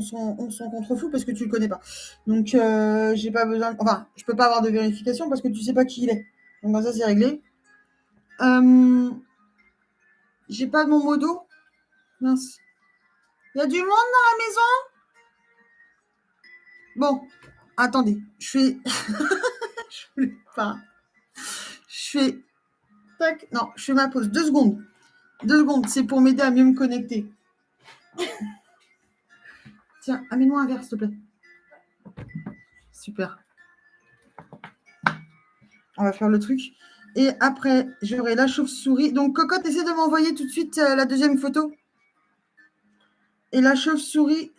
s'en contrefout parce que tu le connais pas. Donc, j'ai pas besoin. Enfin, je peux pas avoir de vérification parce que tu sais pas qui il est. Donc, ça, c'est réglé. J'ai pas mon modo. Mince. Il y a du monde dans la maison? Bon, attendez. Je fais. Je voulais pas. Je fais. Tac. Non, je fais ma pause. 2 secondes. 2 secondes. C'est pour m'aider à mieux me connecter. Tiens, amène-moi un verre, s'il te plaît. Super. On va faire le truc. Et après, j'aurai la chauve-souris. Donc, Cocotte, essaie de m'envoyer tout de suite la deuxième photo. Et la chauve-souris.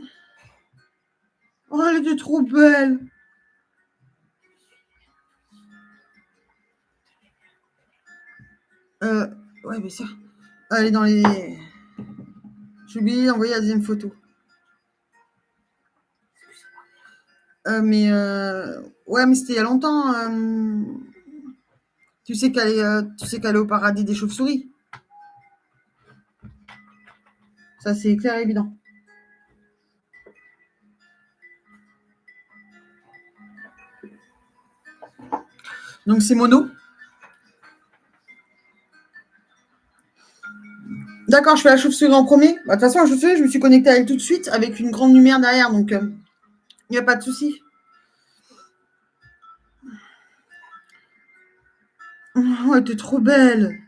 Oh, elle était trop belle. Ouais, mais ça. Elle est dans les. J'ai oublié d'envoyer la deuxième photo. Ouais, mais c'était il y a longtemps. Tu sais qu'elle est au paradis des chauves-souris. Ça, c'est clair et évident. Donc, c'est mono. D'accord, je fais la chauve-souris en premier. Bah, de toute façon, la chauve-souris, je me suis connectée à elle tout de suite avec une grande lumière derrière. Donc, il n'y a pas de souci. Oh, elle était trop belle.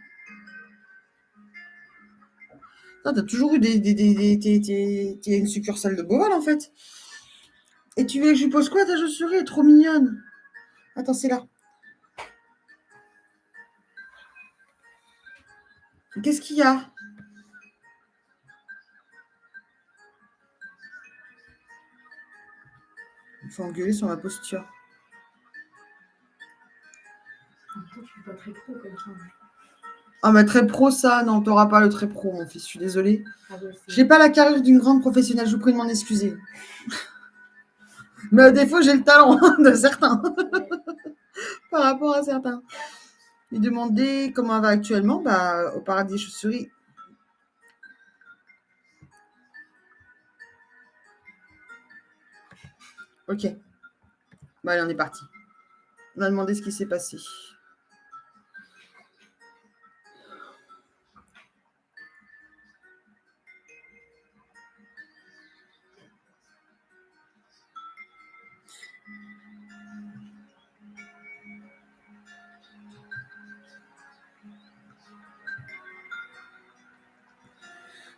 T'as toujours eu t'es une succursale de Beauval, en fait. Et tu veux que je lui pose quoi, ta chauve-souris? Elle est trop mignonne. Attends, c'est là. Qu'est-ce qu'il y a? Il faut engueuler sur ma posture. Ah, mais très pro, ça, non, t'auras pas le très pro, mon fils, je suis désolée. J'ai pas la carrure d'une grande professionnelle, je vous prie de m'en excuser. Mais à défaut, j'ai le talent de certains. Par rapport à certains. Lui demander comment elle va actuellement, au paradis des chauves-souris. Ok. Allez, on est parti. On va demander ce qui s'est passé.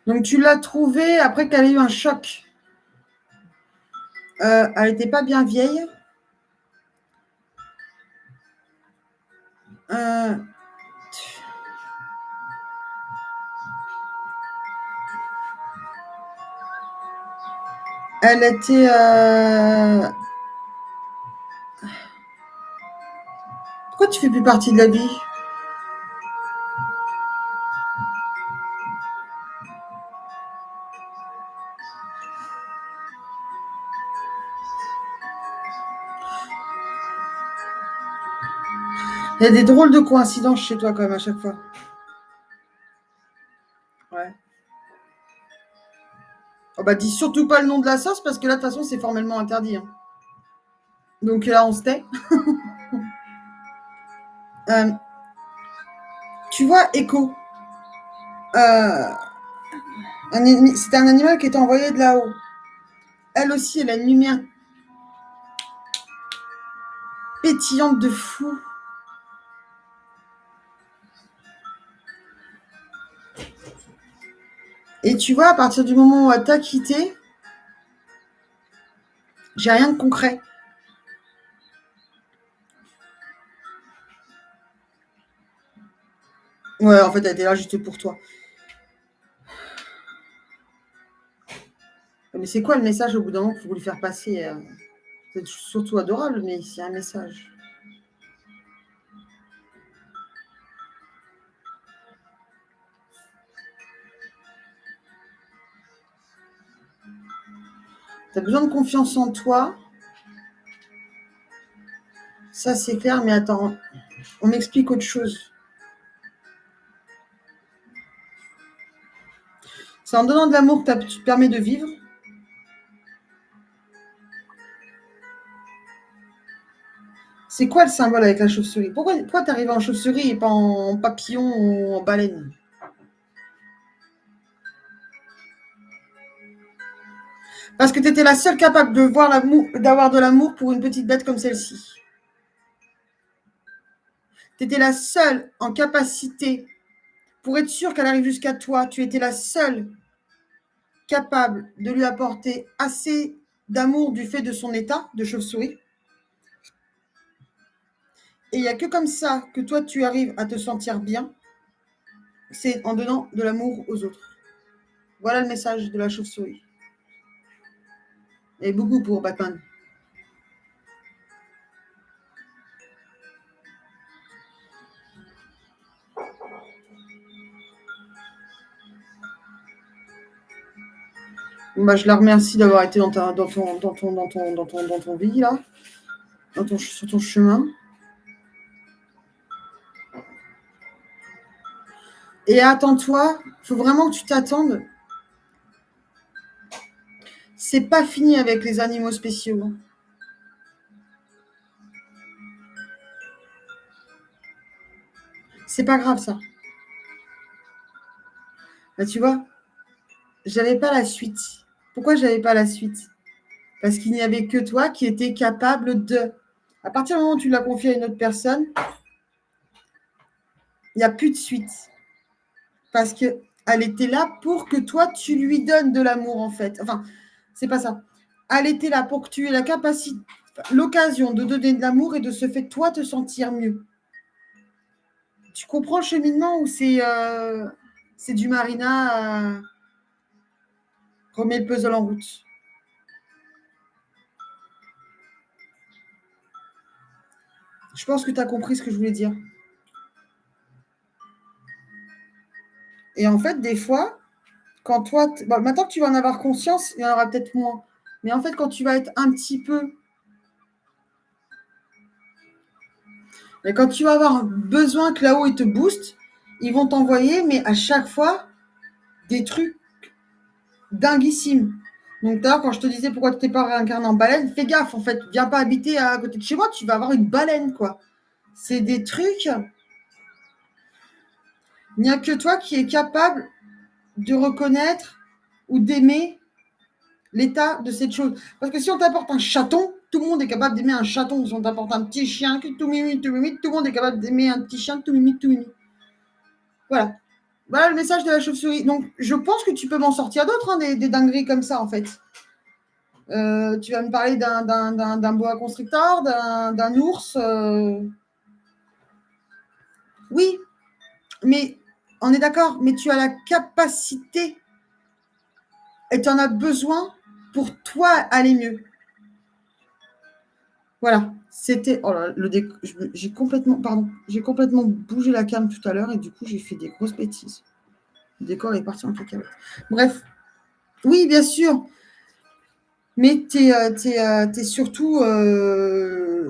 Donc, tu l'as trouvée après qu'elle ait eu un choc. Elle n'était pas bien vieille. Elle était. Pourquoi tu fais plus partie de la vie? Il y a des drôles de coïncidences chez toi quand même à chaque fois. Ouais. Oh bah dis surtout pas le nom de la sauce parce que là de toute façon c'est formellement interdit. Hein. Donc là on se tait. Tu vois, Echo, c'était un animal qui était envoyé de là-haut. Elle aussi, elle a une lumière pétillante de fou. Et tu vois, à partir du moment où elle t'a quitté, j'ai rien de concret. Ouais, en fait, elle était là juste pour toi. Mais c'est quoi le message au bout d'un moment qu'il faut lui faire passer C'est surtout adorable, mais c'est un message. Tu as besoin de confiance en toi. Ça, c'est clair, mais attends, on m'explique autre chose. C'est en donnant de l'amour que tu te permets de vivre. C'est quoi le symbole avec la chauve-souris? Pourquoi tu arrives en chauve-souris et pas en papillon ou en baleine? Parce que tu étais la seule capable de voir d'avoir de l'amour pour une petite bête comme celle-ci. Tu étais la seule en capacité, pour être sûre qu'elle arrive jusqu'à toi, tu étais la seule capable de lui apporter assez d'amour du fait de son état de chauve-souris. Et il n'y a que comme ça que toi, tu arrives à te sentir bien, c'est en donnant de l'amour aux autres. Voilà le message de la chauve-souris. Et beaucoup pour Batman. Je la remercie d'avoir été dans ton vie, là, sur ton chemin. Et attends-toi, il faut vraiment que tu t'attendes. C'est pas fini avec les animaux spéciaux. C'est pas grave, ça. Tu vois, j'avais pas la suite. Pourquoi j'avais pas la suite? Parce qu'il n'y avait que toi qui étais capable de. À partir du moment où tu l'as confié à une autre personne, il n'y a plus de suite. Parce qu'elle était là pour que toi, tu lui donnes de l'amour, en fait. Enfin, c'est pas ça. Elle était là pour que tu aies la capacité, l'occasion de donner de l'amour et de ce fait, toi, te sentir mieux. Tu comprends le cheminement ou c'est du Marina remet le puzzle en route? Je pense que tu as compris ce que je voulais dire. Et en fait, des fois, quand toi, maintenant que tu vas en avoir conscience, il y en aura peut-être moins. Mais en fait, quand tu vas être un petit peu Mais quand tu vas avoir besoin que là-haut, ils te boostent, ils vont t'envoyer, mais à chaque fois, des trucs dinguissimes. Donc, d'ailleurs, quand je te disais pourquoi tu t'es pas réincarné en baleine, fais gaffe, en fait. Viens pas habiter à côté de chez moi, tu vas avoir une baleine, quoi. C'est des trucs. Il n'y a que toi qui es capable de reconnaître ou d'aimer l'état de cette chose. Parce que si on t'apporte un chaton, tout le monde est capable d'aimer un chaton. Si on t'apporte un petit chien qui tout mimi, tout le monde est capable d'aimer un petit chien tout mimi, tout mimi. Voilà. Voilà le message de la chauve-souris. Donc, je pense que tu peux m'en sortir d'autres, hein, des dingueries comme ça, en fait. Tu vas me parler d'un boa constrictor, d'un ours. Oui, mais on est d'accord, mais tu as la capacité et tu en as besoin pour toi aller mieux. Voilà, c'était. Oh là, j'ai complètement bougé la cam tout à l'heure et du coup, j'ai fait des grosses bêtises. Le décor est parti en cacahuète. Bref, oui, bien sûr, mais tu es surtout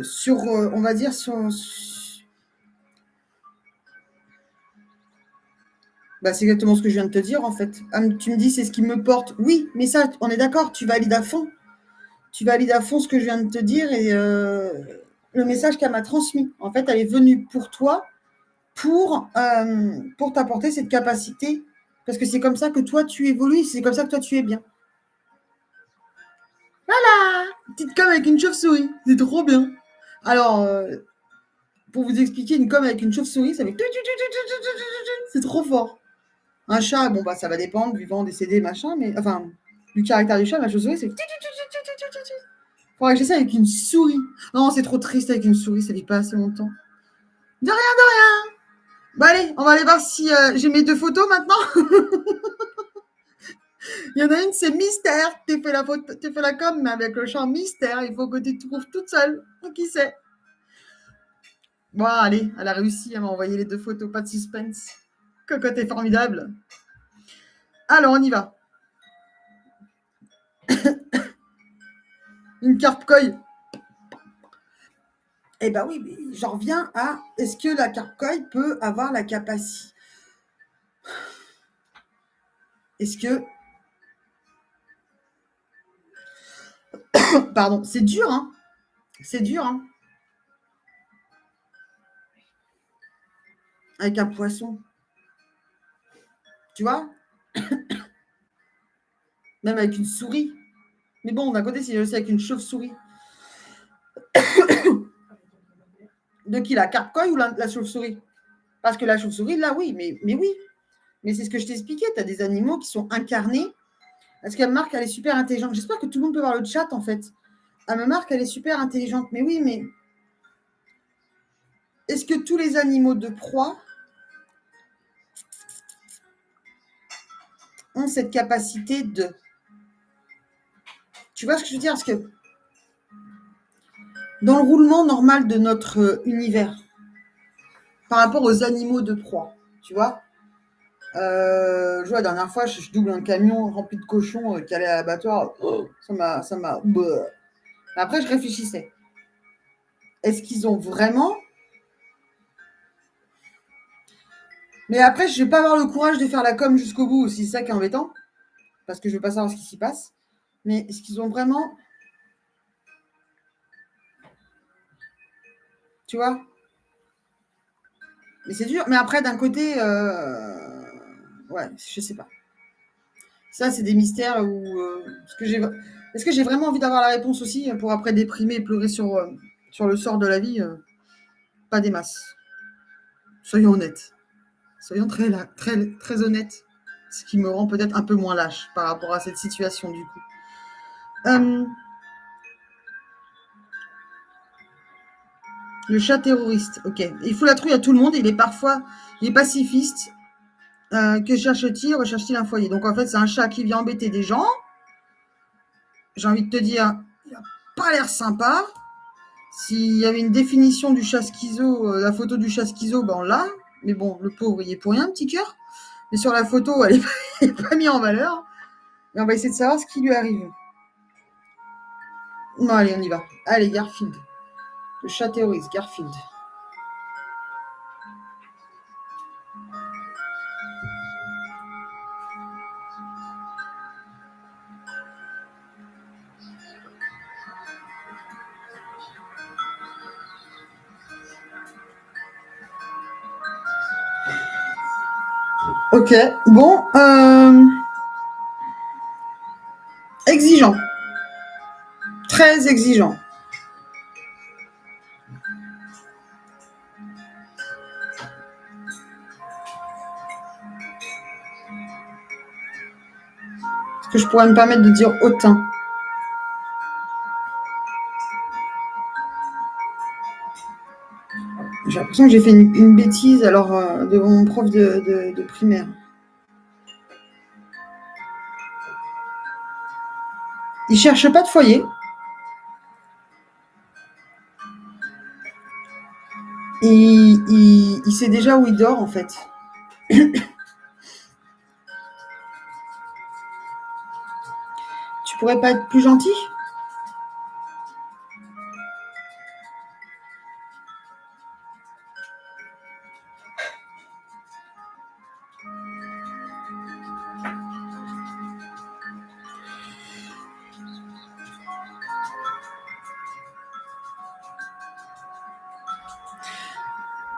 sur, on va dire, bah, c'est exactement ce que je viens de te dire, en fait. Tu me dis, c'est ce qui me porte. Oui, mais ça, on est d'accord, tu valides à fond. Tu valides à fond ce que je viens de te dire et le message qu'elle m'a transmis. En fait, elle est venue pour toi, pour t'apporter cette capacité, parce que c'est comme ça que toi, tu évolues, c'est comme ça que toi, tu es bien. Voilà, petite com avec une chauve-souris, c'est trop bien. Alors, pour vous expliquer, une com avec une chauve-souris, ça fait... C'est trop fort. Un chat, bon, bah, ça va dépendre, vivant, décédé, machin, mais... Enfin, du caractère du chat, la chauve-souris, c'est... Faudrait que j'essaie avec une souris. Non, c'est trop triste avec une souris, ça vit pas assez longtemps. De rien, de rien. Bon, allez, on va aller voir si j'ai mes 2 photos maintenant. Il y en a une, c'est mystère. Tu fait la com, mais avec le champ mystère. Il faut que tu trouves toute seule. Qui sait? Bon, allez, elle a réussi à m'envoyer les 2 photos. Pas de suspense. Cocotte est formidable. Alors, on y va. Une carpe koi. Eh ben oui, mais j'en reviens à est-ce que la carpe koi peut avoir la capacité? Est-ce que. Pardon, c'est dur, hein? C'est dur, hein? Avec un poisson. Tu vois? Même avec une souris. Mais bon, d'un côté, c'est aussi avec une chauve-souris. De qui, la carpe koi ou la chauve-souris? Parce que la chauve-souris, là, oui, mais oui. Mais c'est ce que je t'expliquais. Tu as des animaux qui sont incarnés. Parce qu'elle marque, elle est super intelligente. J'espère que tout le monde peut voir le chat, en fait. Elle me marque, elle est super intelligente. Mais oui, mais est-ce que tous les animaux de proie ont cette capacité de... Tu vois ce que je veux dire? Parce que dans le roulement normal de notre univers, par rapport aux animaux de proie, tu vois, je vois, la dernière fois, je double un camion rempli de cochons qui allait à l'abattoir. Oh, ça m'a. Après, je réfléchissais. Est-ce qu'ils ont vraiment. Mais après, je ne vais pas avoir le courage de faire la com jusqu'au bout aussi, c'est ça qui est embêtant. Parce que je ne veux pas savoir ce qui s'y passe. Mais est-ce qu'ils ont vraiment. Tu vois? Mais c'est dur. Mais après, d'un côté. Ouais, je sais pas. Ça, c'est des mystères où. Est-ce que j'ai vraiment envie d'avoir la réponse aussi pour après déprimer et pleurer sur le sort de la vie? Pas des masses. Soyons honnêtes. Soyons très honnêtes. Ce qui me rend peut-être un peu moins lâche par rapport à cette situation du coup. Le chat terroriste, ok. Il fout la trouille à tout le monde. Il est pacifiste. Que cherche-t-il? Recherche-t-il un foyer? Donc en fait, c'est un chat qui vient embêter des gens. J'ai envie de te dire, il n'a pas l'air sympa. S'il y avait une définition du chat schizo, la photo du chat schizo, ben on l'a. Mais bon, le pauvre, il est pour rien, petit cœur. Mais sur la photo, elle n'est pas mise en valeur. Et on va essayer de savoir ce qui lui arrive. Non, allez, on y va. Allez, Garfield. Le chat terroriste, Garfield. Ok, bon. Exigeant. Très exigeant. Est-ce que je pourrais me permettre de dire hautain? J'ai l'impression que j'ai fait une bêtise alors devant mon prof de primaire. Il cherche pas de foyer. Il sait déjà où il dort en fait. Tu pourrais pas être plus gentil?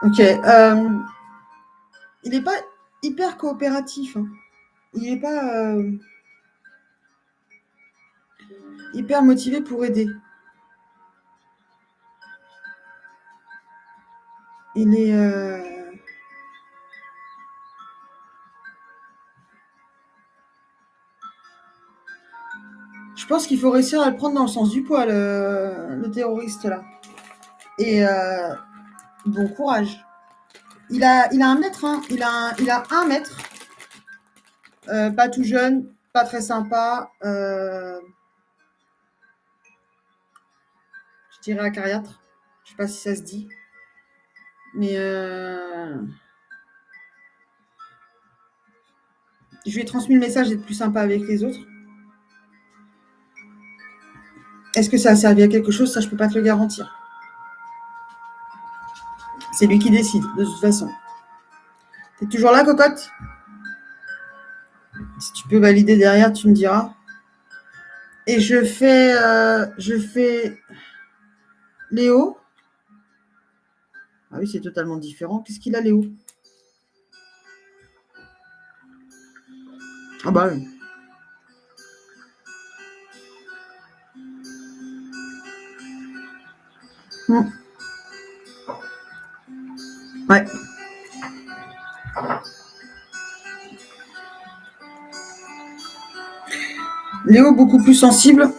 Ok. Il n'est pas hyper coopératif. Hein. Il n'est pas hyper motivé pour aider. Il est. Je pense qu'il faut réussir à le prendre dans le sens du poil, le terroriste là. Et bon courage. Il a 1 mètre, hein. Il a 1 mètre. Pas tout jeune, pas très sympa. Je dirais acariâtre. Je sais pas si ça se dit. Mais je lui ai transmis le message d'être plus sympa avec les autres. Est-ce que ça a servi à quelque chose? Ça, je peux pas te le garantir. C'est lui qui décide, de toute façon. T'es toujours là, cocotte? Si tu peux valider derrière, tu me diras. Et je fais Léo. Ah oui, c'est totalement différent. Qu'est-ce qu'il a, Léo? Ah bah oui. Ouais. Léo, beaucoup plus sensible.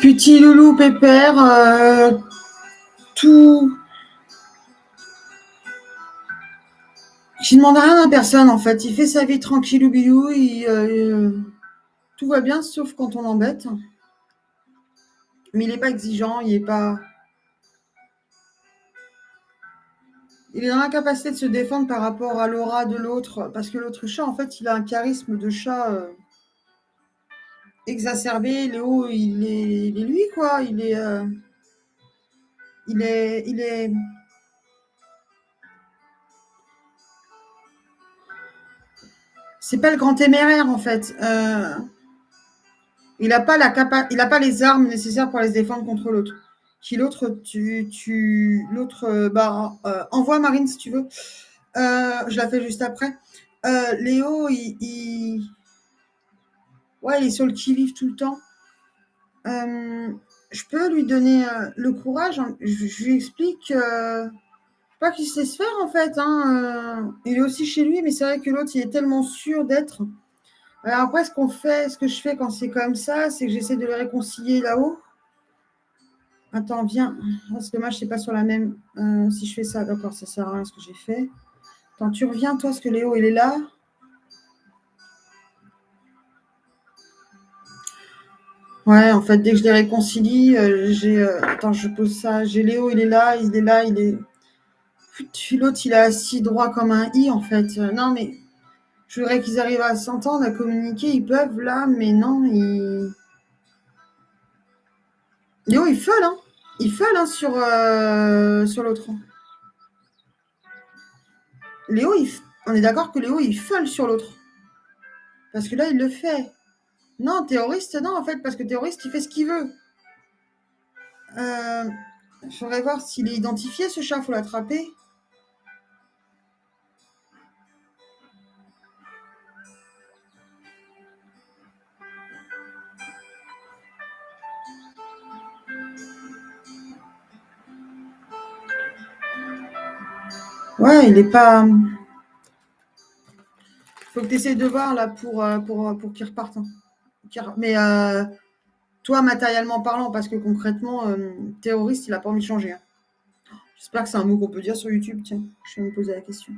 Petit loulou pépère, tout. Je ne demande rien à personne en fait. Il fait sa vie tranquillou bilou. Tout va bien sauf quand on l'embête. Mais il n'est pas exigeant, il est pas. Il est dans l'incapacité de se défendre par rapport à l'aura de l'autre. Parce que l'autre chat, en fait, il a un charisme de chat exacerbé. Léo, il est lui, quoi. Il est. C'est pas le grand téméraire, en fait. Il n'a pas les armes nécessaires pour aller se défendre contre l'autre. Qui l'autre, l'autre, envoie Marine si tu veux. Je la fais juste après. Léo, ouais, il est sur le qui-vive tout le temps. Je peux lui donner le courage. Je lui explique pas qu'il sait se faire en fait. Hein, il est aussi chez lui, mais c'est vrai que l'autre, il est tellement sûr d'être. Alors après, ce que je fais quand c'est comme ça, c'est que j'essaie de les réconcilier là-haut. Attends, viens. Oh, c'est dommage, c'est pas sur la même. Si je fais ça, d'accord, ça sert à rien ce que j'ai fait. Attends, tu reviens, toi, parce que Léo, il est là. Ouais, en fait, dès que je les réconcilie, attends, je pose ça. J'ai Léo, il est là, il est là, il est. Puis l'autre, il est assis droit comme un i, en fait. Non, mais je voudrais qu'ils arrivent à s'entendre, à communiquer. Ils peuvent, là, mais non, Léo, il feule, hein. Il feule, hein, sur l'autre. Léo, on est d'accord que Léo, il feule sur l'autre. Parce que là, il le fait. Non, terroriste, non, en fait, parce que terroriste, il fait ce qu'il veut. Il faudrait voir s'il est identifié, ce chat, il faut l'attraper. Ouais, il est pas. Faut que tu essaies de voir là pour qu'il reparte. Hein. Mais toi, matériellement parlant, parce que concrètement, terroriste, il a pas envie de changer. Hein. J'espère que c'est un mot qu'on peut dire sur YouTube. Tiens, je vais me poser la question.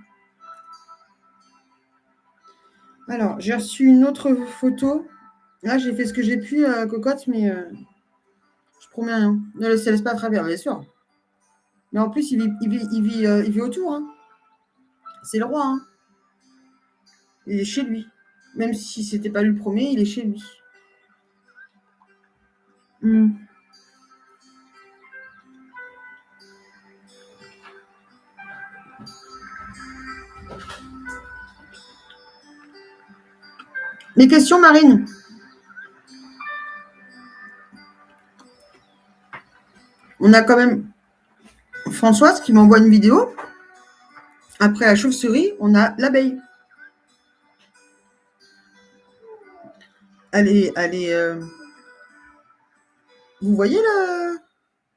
Alors, j'ai reçu une autre photo. Là, j'ai fait ce que j'ai pu, cocotte, mais je promets rien. Ne se laisse pas attraper, bien sûr. Mais en plus, il vit autour. Hein. C'est le roi. Hein. Il est chez lui. Même si c'était pas lui le premier, il est chez lui. Mm. Les questions, Marine? On a quand même Françoise qui m'envoie une vidéo. Après la chauve-souris, on a l'abeille. Vous voyez là?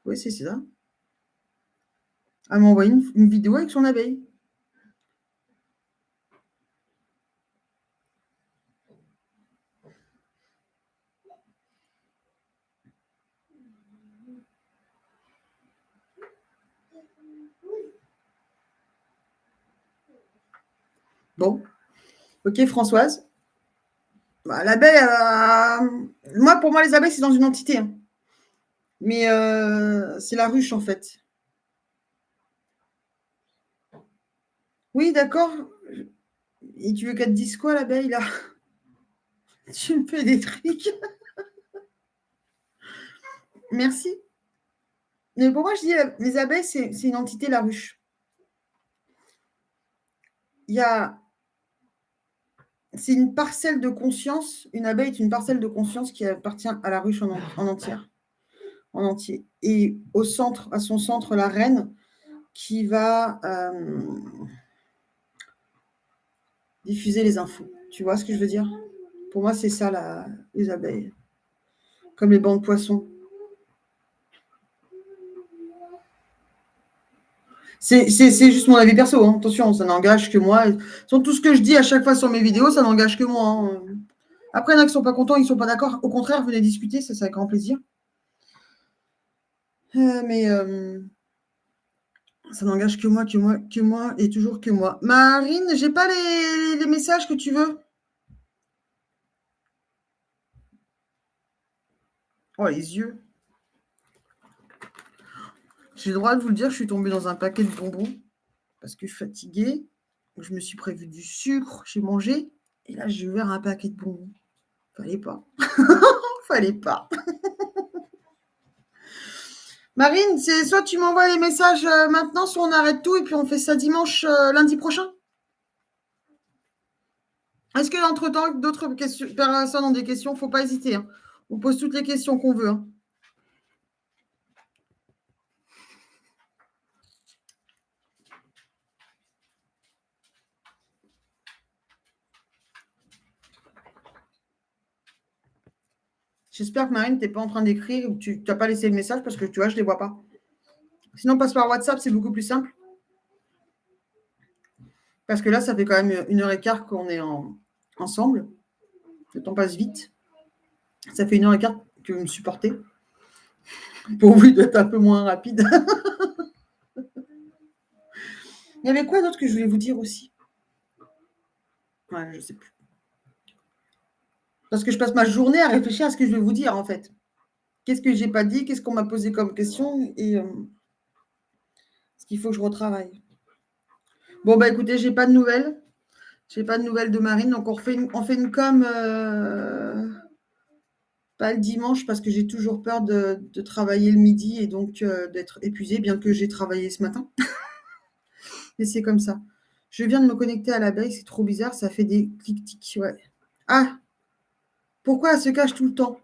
Oui, c'est ça. Elle m'a envoyé une vidéo avec son abeille. Bon. Ok, Françoise. Bah, l'abeille, pour moi, les abeilles, c'est dans une entité. Hein. Mais c'est la ruche, en fait. Oui, d'accord. Et tu veux qu'elle te dise quoi, l'abeille, là? Tu me fais des trucs. Merci. Mais pour moi, je dis, les abeilles, c'est une entité, la ruche. C'est une parcelle de conscience. Une abeille est une parcelle de conscience qui appartient à la ruche en entier. Et au centre, à son centre, la reine qui va diffuser les infos. Tu vois ce que je veux dire? Pour moi, c'est ça, les abeilles. Comme les bancs de poissons. C'est juste mon avis perso. Hein. Attention, ça n'engage que moi. Sur tout ce que je dis à chaque fois sur mes vidéos, ça n'engage que moi. Hein. Après, il y en a qui ne sont pas contents, ils ne sont pas d'accord. Au contraire, venez discuter, ça, c'est avec grand plaisir. Mais ça n'engage que moi et toujours que moi. Marine, j'ai pas les messages que tu veux. Oh, les yeux. J'ai le droit de vous le dire, je suis tombée dans un paquet de bonbons parce que je suis fatiguée. Je me suis prévu du sucre, j'ai mangé. Et là, j'ai ouvert un paquet de bonbons. Fallait pas. Fallait pas. Marine, c'est soit tu m'envoies les messages maintenant, soit on arrête tout et puis on fait ça dimanche, lundi prochain. Est-ce que entre-temps, d'autres personnes ont des questions? Faut pas hésiter. Hein. On pose toutes les questions qu'on veut. Hein. J'espère que Marine, tu n'es pas en train d'écrire ou tu n'as pas laissé le message parce que tu vois, je ne les vois pas. Sinon, passe par WhatsApp, c'est beaucoup plus simple. Parce que là, ça fait quand même 1h15 qu'on est ensemble. Le temps passe vite. Ça fait 1h15 que vous me supportez. Pour vous d'être un peu moins rapide. Il y avait quoi d'autre que je voulais vous dire aussi? Ouais, je ne sais plus. Parce que je passe ma journée à réfléchir à ce que je vais vous dire, en fait. Qu'est-ce que j'ai pas dit? Qu'est-ce qu'on m'a posé comme question? Et ce qu'il faut que je retravaille. Bon, bah écoutez, j'ai pas de nouvelles. J'ai pas de nouvelles de Marine. Donc, on fait une com pas le dimanche parce que j'ai toujours peur de travailler le midi et donc d'être épuisée, bien que j'ai travaillé ce matin. Mais c'est comme ça. Je viens de me connecter à l'abeille, c'est trop bizarre, ça fait des clics-tics. Ouais. Ah, pourquoi elle se cache tout le temps?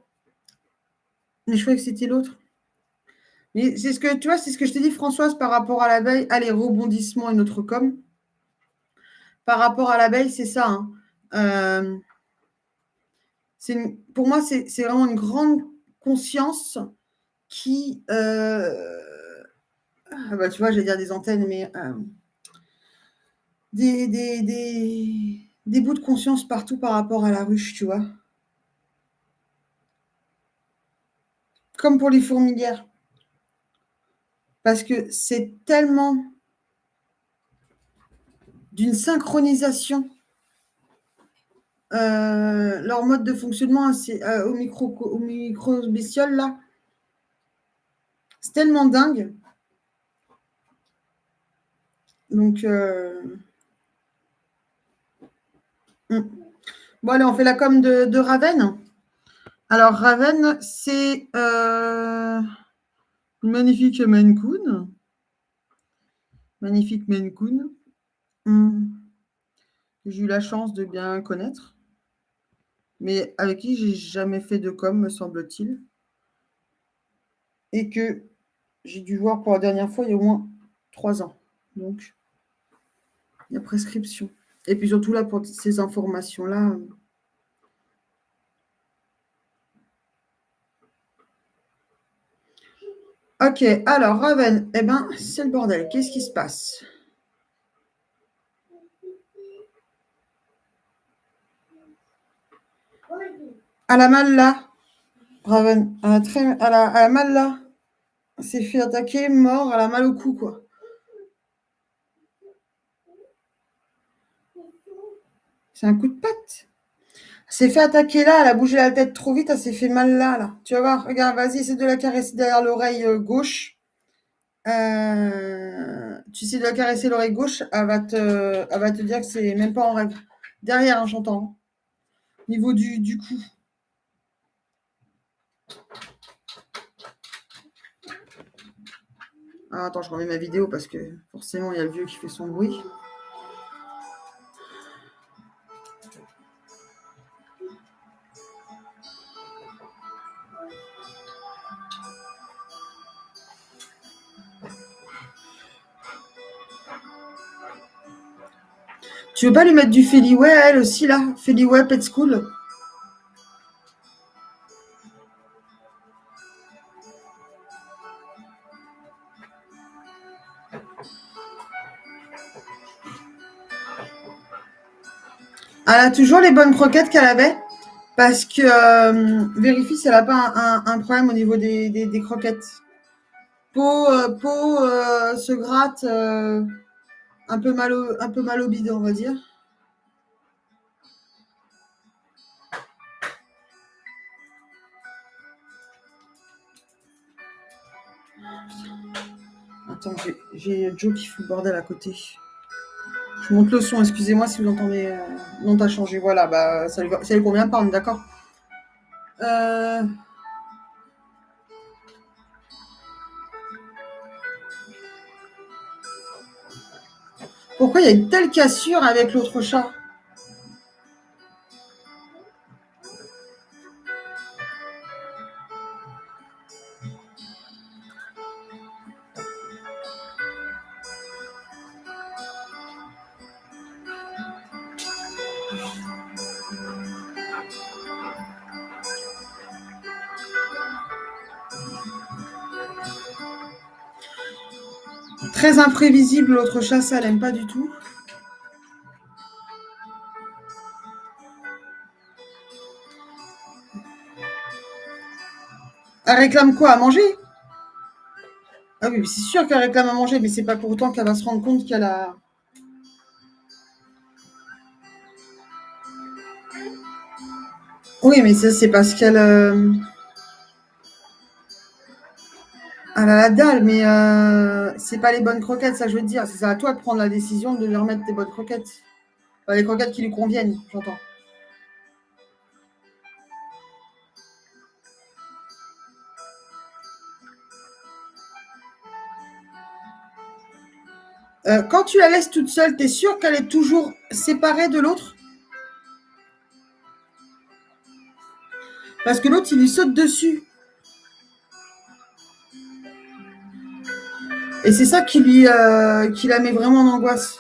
Mais je croyais que c'était l'autre. Mais c'est ce que tu vois, c'est ce que je t'ai dit, Françoise, par rapport à l'abeille. Allez, rebondissement, une autre com. Par rapport à l'abeille, c'est ça. Hein. Pour moi, c'est vraiment une grande conscience qui. Bah, tu vois, j'allais dire des antennes, mais des bouts de conscience partout par rapport à la ruche, tu vois. Comme pour les fourmilières. Parce que c'est tellement d'une synchronisation leur mode de fonctionnement au micro-bestioles, là, c'est tellement dingue. Donc, bon, allez, on fait la com de Raven. Alors, Raven, c'est une magnifique Maine Coon. Magnifique Maine Coon. J'ai eu la chance de bien connaître, mais avec qui j'ai jamais fait de com, me semble-t-il. Et que j'ai dû voir pour la dernière fois il y a au moins 3 ans. Donc, il y a prescription. Et puis surtout là, pour ces informations-là. Ok, alors Raven, eh ben, c'est le bordel. Qu'est-ce qui se passe? À la malle là, Raven, à la malle là, s'est fait attaquer, mort, elle a mal au cou, quoi. C'est un coup de patte. Elle s'est fait attaquer là, elle a bougé la tête trop vite, elle s'est fait mal là, là. Tu vas voir, regarde, vas-y, essaie de la caresser derrière l'oreille gauche. Tu essaies de la caresser l'oreille gauche, elle va te dire que c'est même pas en rêve. Derrière, hein, j'entends. Niveau du cou. Ah, attends, je remets ma vidéo parce que forcément, il y a le vieux qui fait son bruit. Tu veux pas lui mettre du Feliway, elle aussi, là? Feliway Pet School? Elle a toujours les bonnes croquettes qu'elle avait parce que vérifie si elle n'a pas un problème au niveau des croquettes. Peau se gratte un peu mal au bide, on va dire. Attends, j'ai Joe qui fout le bordel à côté. Je monte le son, excusez-moi si vous entendez. Non, t'as changé, voilà, bah ça lui convient pas, on est d'accord. Pourquoi il y a une telle cassure avec l'autre chat? Très imprévisible, l'autre chat, ça, elle aime pas du tout. Elle réclame quoi? À manger? Ah oui, c'est sûr qu'elle réclame à manger, mais c'est pas pour autant qu'elle va se rendre compte qu'elle a. Oui, mais ça, c'est parce qu'elle elle a la dalle, mais c'est pas les bonnes croquettes, ça je veux te dire. C'est à toi de prendre la décision de lui remettre tes bonnes croquettes. Enfin, les croquettes qui lui conviennent, j'entends. Quand tu la laisses toute seule, t'es sûr qu'elle est toujours séparée de l'autre? Parce que l'autre, il lui saute dessus. Et c'est ça qui la met vraiment en angoisse.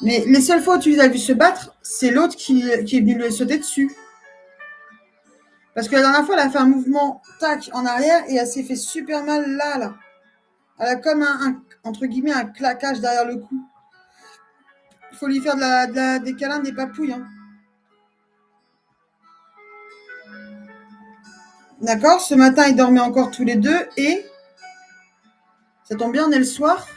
Mais les seules fois où tu les as vus se battre, c'est l'autre qui est venu lui sauter dessus. Parce que la dernière fois, elle a fait un mouvement, tac, en arrière, et elle s'est fait super mal là. Elle a comme entre guillemets, un claquage derrière le cou. Il faut lui faire des câlins, des papouilles. Hein. D'accord. Ce matin, ils dormaient encore tous les deux, et ça tombe bien, on est le soir.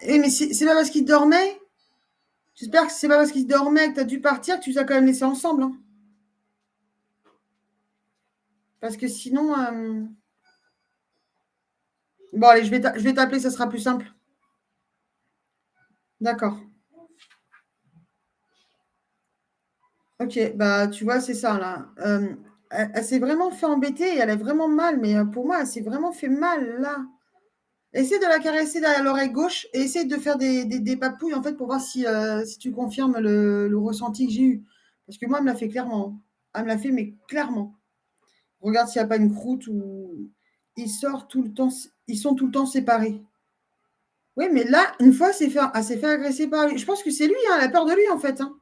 Et mais c'est pas parce qu'ils dormaient. J'espère que c'est pas parce qu'ils dormaient que tu as dû partir que tu les as quand même laissés ensemble. Hein. Parce que sinon. Bon, allez, je vais t'appeler, ça sera plus simple. D'accord. Ok, bah tu vois, c'est ça là. Elle s'est vraiment fait embêter et elle a vraiment mal, mais pour moi, elle s'est vraiment fait mal là. Essaie de la caresser derrière l'oreille gauche et essaie de faire des papouilles en fait pour voir si tu confirmes le ressenti que j'ai eu. Parce que moi, elle me l'a fait clairement. Elle me l'a fait, mais clairement. Regarde s'il n'y a pas une croûte ou ils sortent tout le temps, ils sont tout le temps séparés. Oui, mais là, une fois, elle s'est fait agresser par lui. Je pense que c'est lui, hein, elle a peur de lui en fait. Hein.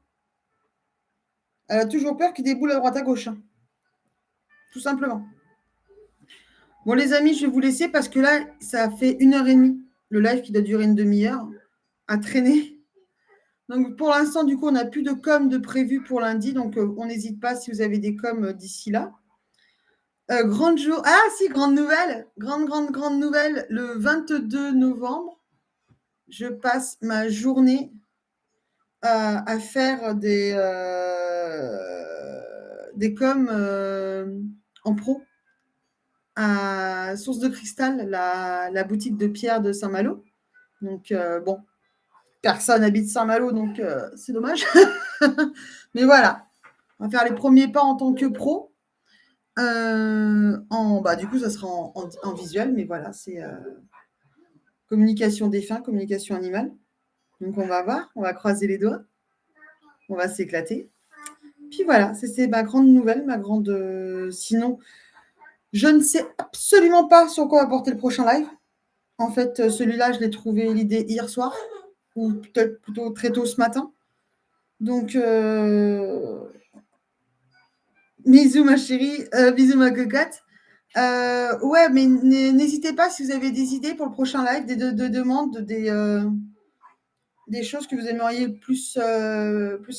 Elle a toujours peur qu'il déboule à droite à gauche. Hein. Tout simplement. Bon, les amis, je vais vous laisser parce que là, ça fait 1h30. Le live qui doit durer une demi-heure à traîner. Donc, pour l'instant, du coup, on n'a plus de com de prévu pour lundi. Donc, on n'hésite pas si vous avez des coms d'ici là. Grande jour. Ah, si, grande nouvelle. Grande nouvelle. Le 22 novembre, je passe ma journée à faire des coms en pro à Source de Cristal, la boutique de pierre de Saint-Malo. Donc, bon, personne habite Saint-Malo, donc c'est dommage. Mais voilà, on va faire les premiers pas en tant que pro. Du coup, ça sera en visuel, mais voilà, c'est communication défunt, communication animale. Donc, on va voir, on va croiser les doigts, on va s'éclater. Puis voilà, c'est ma grande nouvelle, ma grande. Sinon, je ne sais absolument pas sur quoi va porter le prochain live. En fait, celui-là, je l'ai trouvé l'idée hier soir, ou peut-être plutôt très tôt ce matin. Donc, bisous ma chérie, bisous ma cocotte. Ouais, mais n'hésitez pas si vous avez des idées pour le prochain live, des demandes, des choses que vous aimeriez plus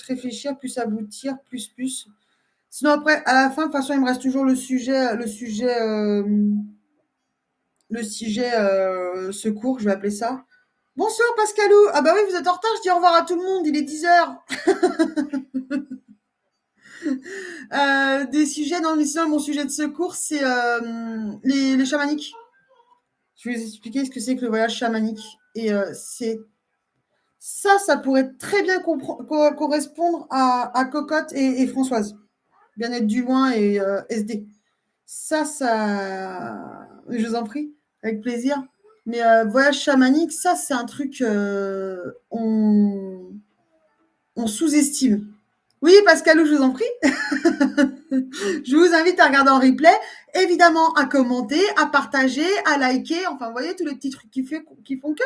réfléchir, plus aboutir, plus. Sinon, après, à la fin, de toute façon, il me reste toujours le sujet secours, je vais appeler ça. Bonsoir Pascalou. Ah bah oui, vous êtes en retard, je dis au revoir à tout le monde, il est 10h. Des sujets, non, mais sinon, mon sujet de secours, c'est les chamaniques. Je vais vous expliquer ce que c'est que le voyage chamanique. Et c'est ça pourrait très bien correspondre à Cocotte et Françoise. Bien-être du loin et SD. Ça, je vous en prie, avec plaisir. Mais voyage chamanique, ça, c'est un truc on sous-estime. Oui, Pascalou, je vous en prie. Je vous invite à regarder en replay, évidemment à commenter, à partager, à liker, enfin, vous voyez, tous les petits trucs qui font que.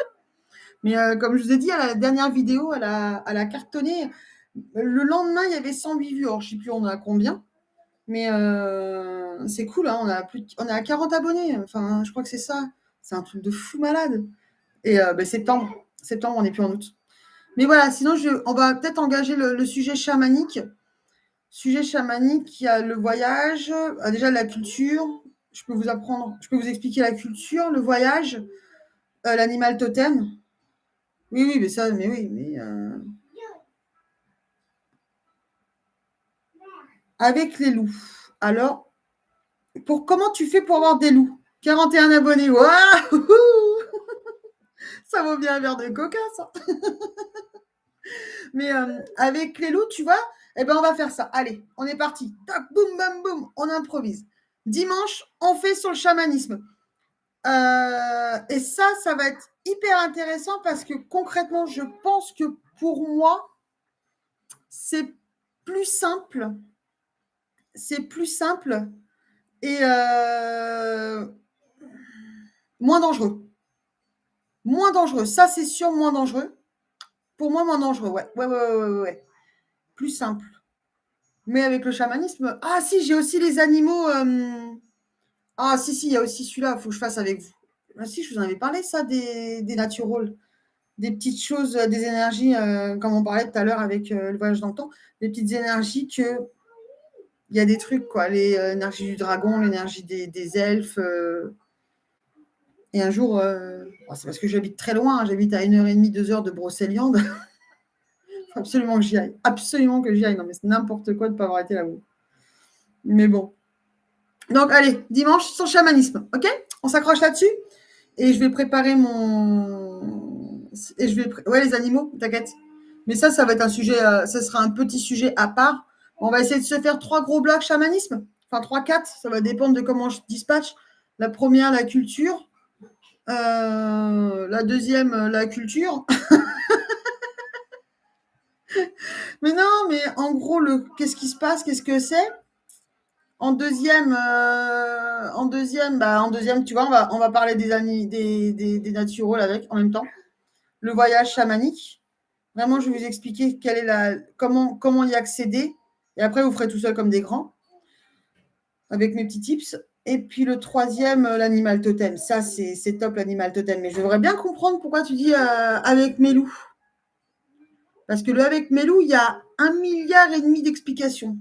Mais comme je vous ai dit, à la dernière vidéo, elle a cartonné. Le lendemain, il y avait 108 vues. Alors, je ne sais plus on a combien. Mais c'est cool, hein, on est à 40 abonnés. Enfin, je crois que c'est ça. C'est un truc de fou malade. Et septembre, on n'est plus en août. Mais voilà, sinon, on va peut-être engager le sujet chamanique. Sujet chamanique, il y a le voyage, déjà la culture. Je peux vous expliquer la culture, le voyage, l'animal totem. Oui, avec les loups. Alors, comment tu fais pour avoir des loups? 41 abonnés, waouh! Ça vaut bien un verre de coca, ça. Mais avec les loups, tu vois, eh ben on va faire ça. Allez, on est parti. Tac, boum, bam, boum, on improvise. Dimanche, on fait sur le chamanisme. Et ça va être hyper intéressant parce que concrètement, je pense que pour moi, c'est plus simple. C'est plus simple et moins dangereux. Moins dangereux. Ça, c'est sûr, moins dangereux. Pour moi, moins dangereux, ouais. Ouais. Plus simple. Mais avec le chamanisme. Ah, si, j'ai aussi les animaux. Ah, si, il y a aussi celui-là, il faut que je fasse avec vous. Ah, si, je vous en avais parlé, ça, des natural. Des petites choses, des énergies, comme on parlait tout à l'heure avec le voyage dans le temps, des petites énergies que. Il y a des trucs, quoi. L'énergie du dragon, l'énergie des elfes. Et un jour, c'est parce que j'habite très loin, hein, j'habite à 1h30, 2 heures de Brocéliande. Il faut absolument que j'y aille. Absolument que j'y aille. Non, mais c'est n'importe quoi de ne pas avoir été là-haut. Mais bon. Donc, allez, dimanche, sur le chamanisme. OK? On s'accroche là-dessus. Et je vais préparer mon. Et je vais. Ouais, les animaux, t'inquiète. Mais ça va être un sujet. Ça sera un petit sujet à part. On va essayer de se faire 3 gros blocs chamanisme. Enfin, 3, 4. Ça va dépendre de comment je dispatche. La première, la culture. La deuxième, la culture. Mais non, mais en gros, qu'est-ce qui se passe? Qu'est-ce que c'est? En deuxième, tu vois, on va parler des naturals avec en même temps. Le voyage chamanique. Vraiment, je vais vous expliquer comment y accéder. Et après, vous ferez tout seul comme des grands, avec mes petits tips. Et puis le troisième, l'animal totem. Ça, c'est top, l'animal totem. Mais je voudrais bien comprendre pourquoi tu dis avec mes loups. Parce que avec mes loups, il y a 1,5 milliard d'explications.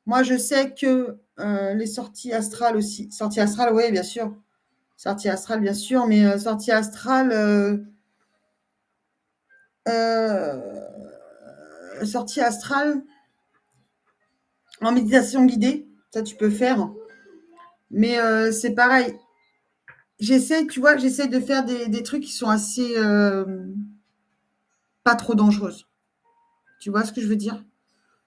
Moi, je sais que les sorties astrales aussi. Sorties astrales, oui, bien sûr. Sorties astrales, bien sûr. Mais sorties astrales, sortie astrale en méditation guidée, ça tu peux faire. Mais c'est pareil. J'essaie de faire des trucs qui sont assez pas trop dangereuses. Tu vois ce que je veux dire?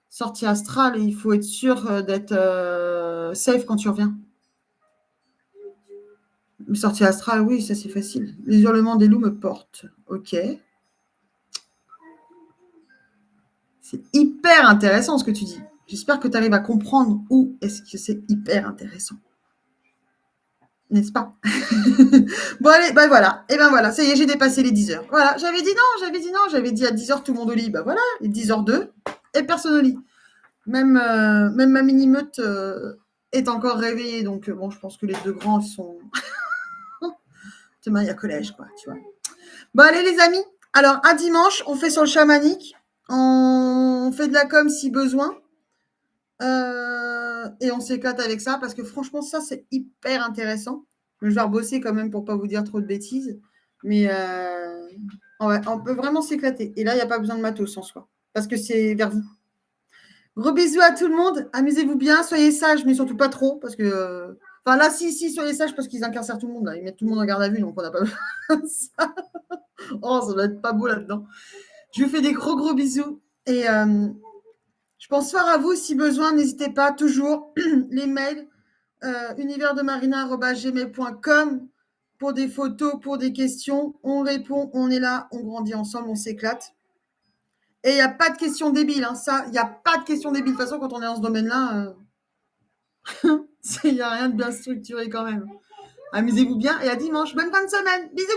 Sortie astrale, il faut être sûr d'être safe quand tu reviens. Sortie astrale, oui, ça c'est facile. Les hurlements des loups me portent. Ok. C'est hyper intéressant ce que tu dis. J'espère que tu arrives à comprendre où est-ce que c'est hyper intéressant. N'est-ce pas? Bon, allez, ben voilà. Et ben voilà, ça y est, j'ai dépassé les 10 heures. Voilà, j'avais dit non, j'avais dit à 10 heures tout le monde au lit. Ben voilà, et 10h02, et personne au lit. Même ma mini-meute est encore réveillée, donc bon, je pense que les deux grands sont. Demain, il y a collège, quoi, tu vois. Bon, allez, les amis. Alors, un dimanche, on fait sur le chamanique. On fait de la com si besoin. Et on s'éclate avec ça parce que franchement, ça, c'est hyper intéressant. Je vais rebosser quand même pour pas vous dire trop de bêtises. Mais on peut vraiment s'éclater. Et là, il n'y a pas besoin de matos en soi. Parce que c'est vers vous. Gros bisous à tout le monde. Amusez-vous bien. Soyez sages, mais surtout pas trop. Parce que. Enfin, là, si, soyez sages parce qu'ils incarcèrent tout le monde. Là. Ils mettent tout le monde en garde à vue. Donc, on n'a pas besoin de ça. Oh, ça doit être pas beau là-dedans. Je vous fais des gros bisous. Et je pense fort à vous. Si besoin, n'hésitez pas. Toujours les mails. universdemarina@gmail.com pour des photos, pour des questions. On répond, on est là, on grandit ensemble, on s'éclate. Et il n'y a pas de questions débiles. Hein, ça, il n'y a pas de questions débiles. De toute façon, quand on est dans ce domaine-là, il n'y a rien de bien structuré quand même. Amusez-vous bien et à dimanche. Bonne fin de semaine. Bisous.